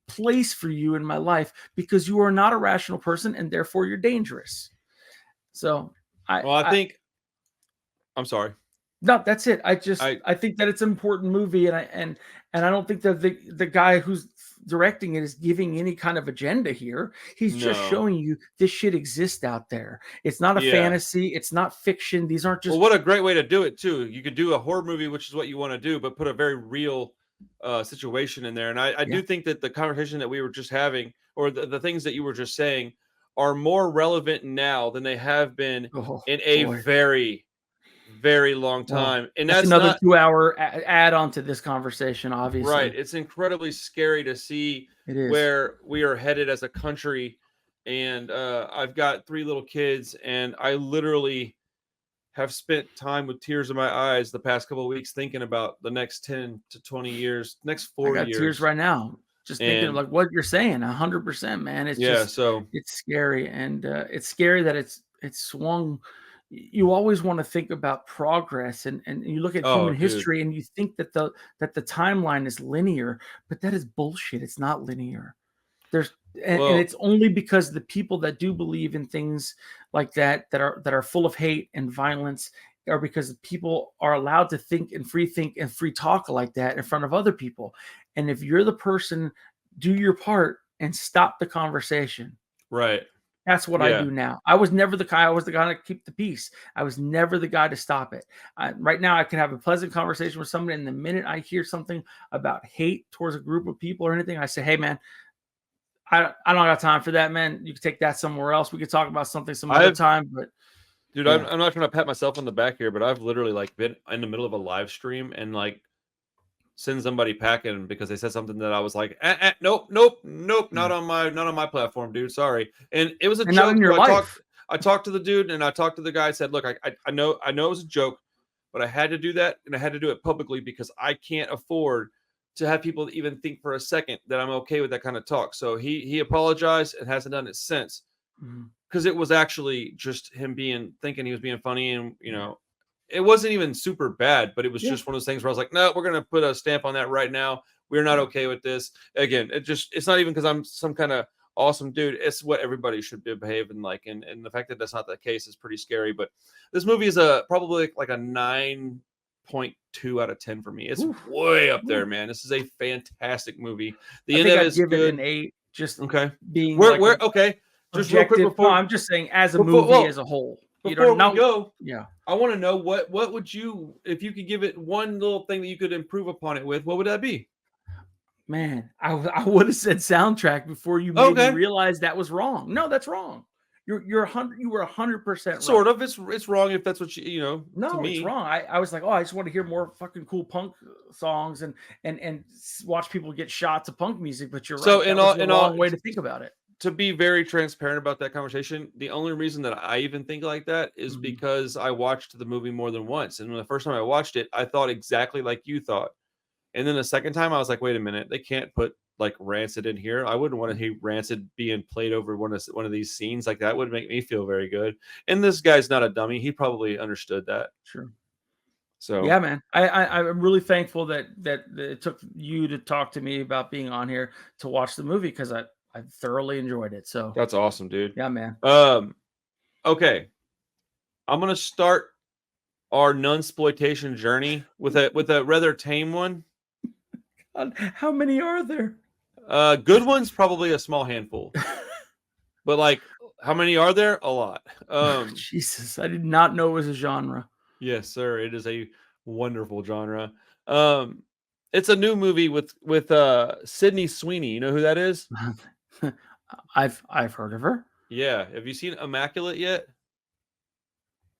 S2: place for you in my life, because you are not a rational person, and therefore you're dangerous. So I'm
S1: sorry.
S2: No, that's it. I think that it's an important movie, and I don't think that the guy who's directing it is giving any kind of agenda here. He's just showing you this shit exists out there. It's not a fantasy. It's not fiction. These aren't just.
S1: Well, what a great way to do it too. You could do a horror movie, which is what you want to do, but put a very real situation in there. And I do think that the conversation that we were just having, or the things that you were just saying, are more relevant now than they have been in a very, very long time. And that's
S2: another 2-hour add on to this conversation, obviously.
S1: Right. It's incredibly scary to see where we are headed as a country. And I've got 3 little kids, and I literally have spent time with tears in my eyes the past couple of weeks thinking about the next 10 to 20 years, next 40 years.
S2: Tears right now. Just thinking of like what you're saying, 100%, man. It's it's scary, and it's scary that it's swung. You always want to think about progress, and you look at human history, and you think that the timeline is linear, but that is bullshit. It's not linear. And it's only because the people that do believe in things like that are full of hate and violence, are because people are allowed to think and free talk like that in front of other people. And if you're the person, do your part and stop the conversation.
S1: Right.
S2: That's what I do now. I was never the guy. I was the guy to keep the peace. I was never the guy to stop it. Right now, I can have a pleasant conversation with somebody, and the minute I hear something about hate towards a group of people or anything, I say, hey, man, I don't got time for that, man. You can take that somewhere else. We could talk about something some other time. But
S1: dude, I'm not trying to pat myself on the back here, but I've literally like been in the middle of a live stream and like send somebody packing because they said something that I was like, nope, not on my platform, dude. Sorry. And it was a joke.
S2: Not in your life.
S1: I talked to the dude, and I talked to the guy. I said, look, I know it was a joke, but I had to do that, and I had to do it publicly because I can't afford to have people even think for a second that I'm okay with that kind of talk. So he apologized and hasn't done it since, because it was actually just him thinking he was being funny, and it wasn't even super bad, but it was just one of those things where I was like, no, we're going to put a stamp on that right now. We're not okay with this. Again, it's not even because I'm some kind of awesome dude. It's what everybody should be behaving like, and the fact that that's not the case is pretty scary. But this movie is probably like a 9.2 out of 10 for me. It's way up there, man. This is a fantastic movie. The end of it is good.
S2: It an 8. Just
S1: okay.
S2: Being
S1: okay. Just real quick before,
S2: no, I'm just saying as a movie as a whole.
S1: Before we go,
S2: yeah,
S1: I want to know what would you, if you could give it one little thing that you could improve upon it with, what would that be?
S2: Man, I would have said soundtrack before you made me realize that was wrong. No, that's wrong. You were 100% right.
S1: Sort of. It's wrong if that's what you know.
S2: No,
S1: to me.
S2: It's wrong. I was like, I just want to hear more fucking cool punk songs and watch people get shots of punk music. But you're right. So in a long way to think about it.
S1: To be very transparent about that conversation, the only reason that I even think like that is because I watched the movie more than once. And when the first time I watched it, I thought exactly like you thought. And then the second time I was like, wait a minute, they can't put like Rancid in here. I wouldn't want to hear Rancid being played over one of these scenes. Like that would make me feel very good. And this guy's not a dummy. He probably understood that.
S2: Sure.
S1: So
S2: yeah, man, I'm really thankful that it took you to talk to me about being on here to watch the movie, because I thoroughly enjoyed it. So
S1: that's awesome, dude.
S2: Yeah, man.
S1: Okay. I'm gonna start our nunsploitation journey with a rather tame one.
S2: God, how many are there?
S1: Good ones, probably a small handful. But like, how many are there? A lot.
S2: Jesus, I did not know it was a genre.
S1: Yes, sir. It is a wonderful genre. It's a new movie with Sydney Sweeney. You know who that is?
S2: I've heard of her.
S1: Yeah. Have you seen Immaculate yet?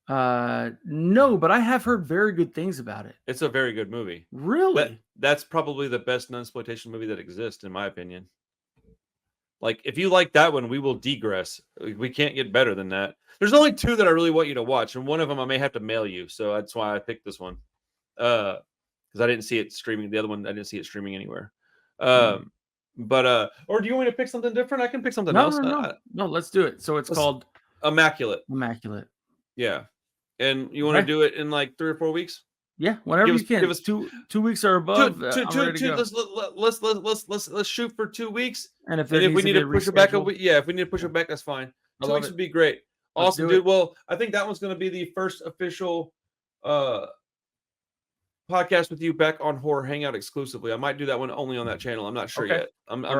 S2: No, but I have heard very good things about it.
S1: It's a very good movie.
S2: Really?
S1: That's probably the best nunsploitation movie that exists, in my opinion. Like, if you like that one, we will digress. We can't get better than that. There's only 2 that I really want you to watch, and one of them I may have to mail you, so that's why I picked this one. Because I didn't see it streaming. The other one, I didn't see it streaming anywhere. But or do you want me to pick something different? I can pick something else.
S2: No, let's do it. So it's called
S1: Immaculate.
S2: Yeah.
S1: And you want to do it in like 3 or 4 weeks?
S2: Yeah, whenever you can. Give us 2 weeks or above.
S1: Let's shoot for 2 weeks.
S2: And if
S1: we need to push it back a week, if we need to push it back, that's fine. 2 weeks would be great. Awesome, dude. Well, I think that one's going to be the first official podcast with you back on Horror Hangout exclusively. I might do that one only on that channel. I'm not sure yet. I'm not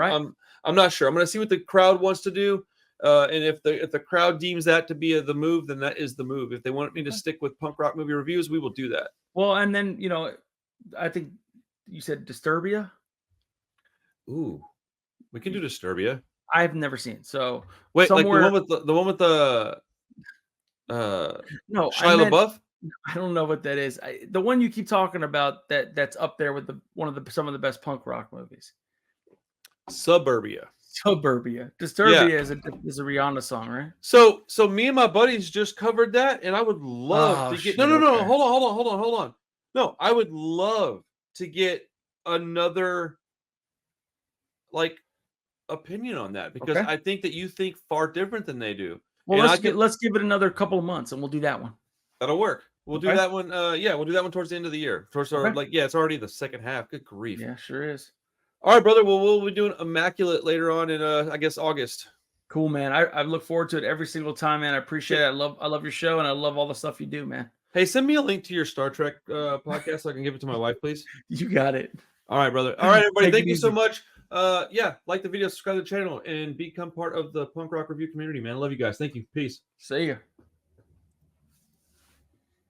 S1: sure. I'm going to see what the crowd wants to do. And if the crowd deems that to be the move, then that is the move. If they want me to stick with punk rock movie reviews, we will do that.
S2: Well, and then, I think you said Disturbia.
S1: Ooh, we can do Disturbia.
S2: I've never seen. So
S1: wait, somewhere... like the one with the
S2: no,
S1: Shia LaBeouf.
S2: I don't know what that is. The one you keep talking about that's up there with some of the best punk rock movies.
S1: Suburbia.
S2: Disturbia is a Rihanna song, right?
S1: So me and my buddies just covered that, and I would love to get no. Hold on. No, I would love to get another like opinion on that, because I think that you think far different than they do.
S2: Well, let's give it another couple of months, and we'll do that one.
S1: That'll work. We'll do that one. We'll do that one towards the end of the year. It's already the second half. Good grief.
S2: Yeah, sure is.
S1: All right, brother. Well, we'll be doing Immaculate later on in I guess August.
S2: Cool, man. I look forward to it every single time, man. I appreciate it. I love your show, and I love all the stuff you do, man.
S1: Hey, send me a link to your Star Trek podcast so I can give it to my wife, please.
S2: You got it.
S1: All right, brother. All right, everybody. Thank you so much. Like the video, subscribe to the channel, and become part of the punk rock review community, man. I love you guys. Thank you. Peace.
S2: See ya.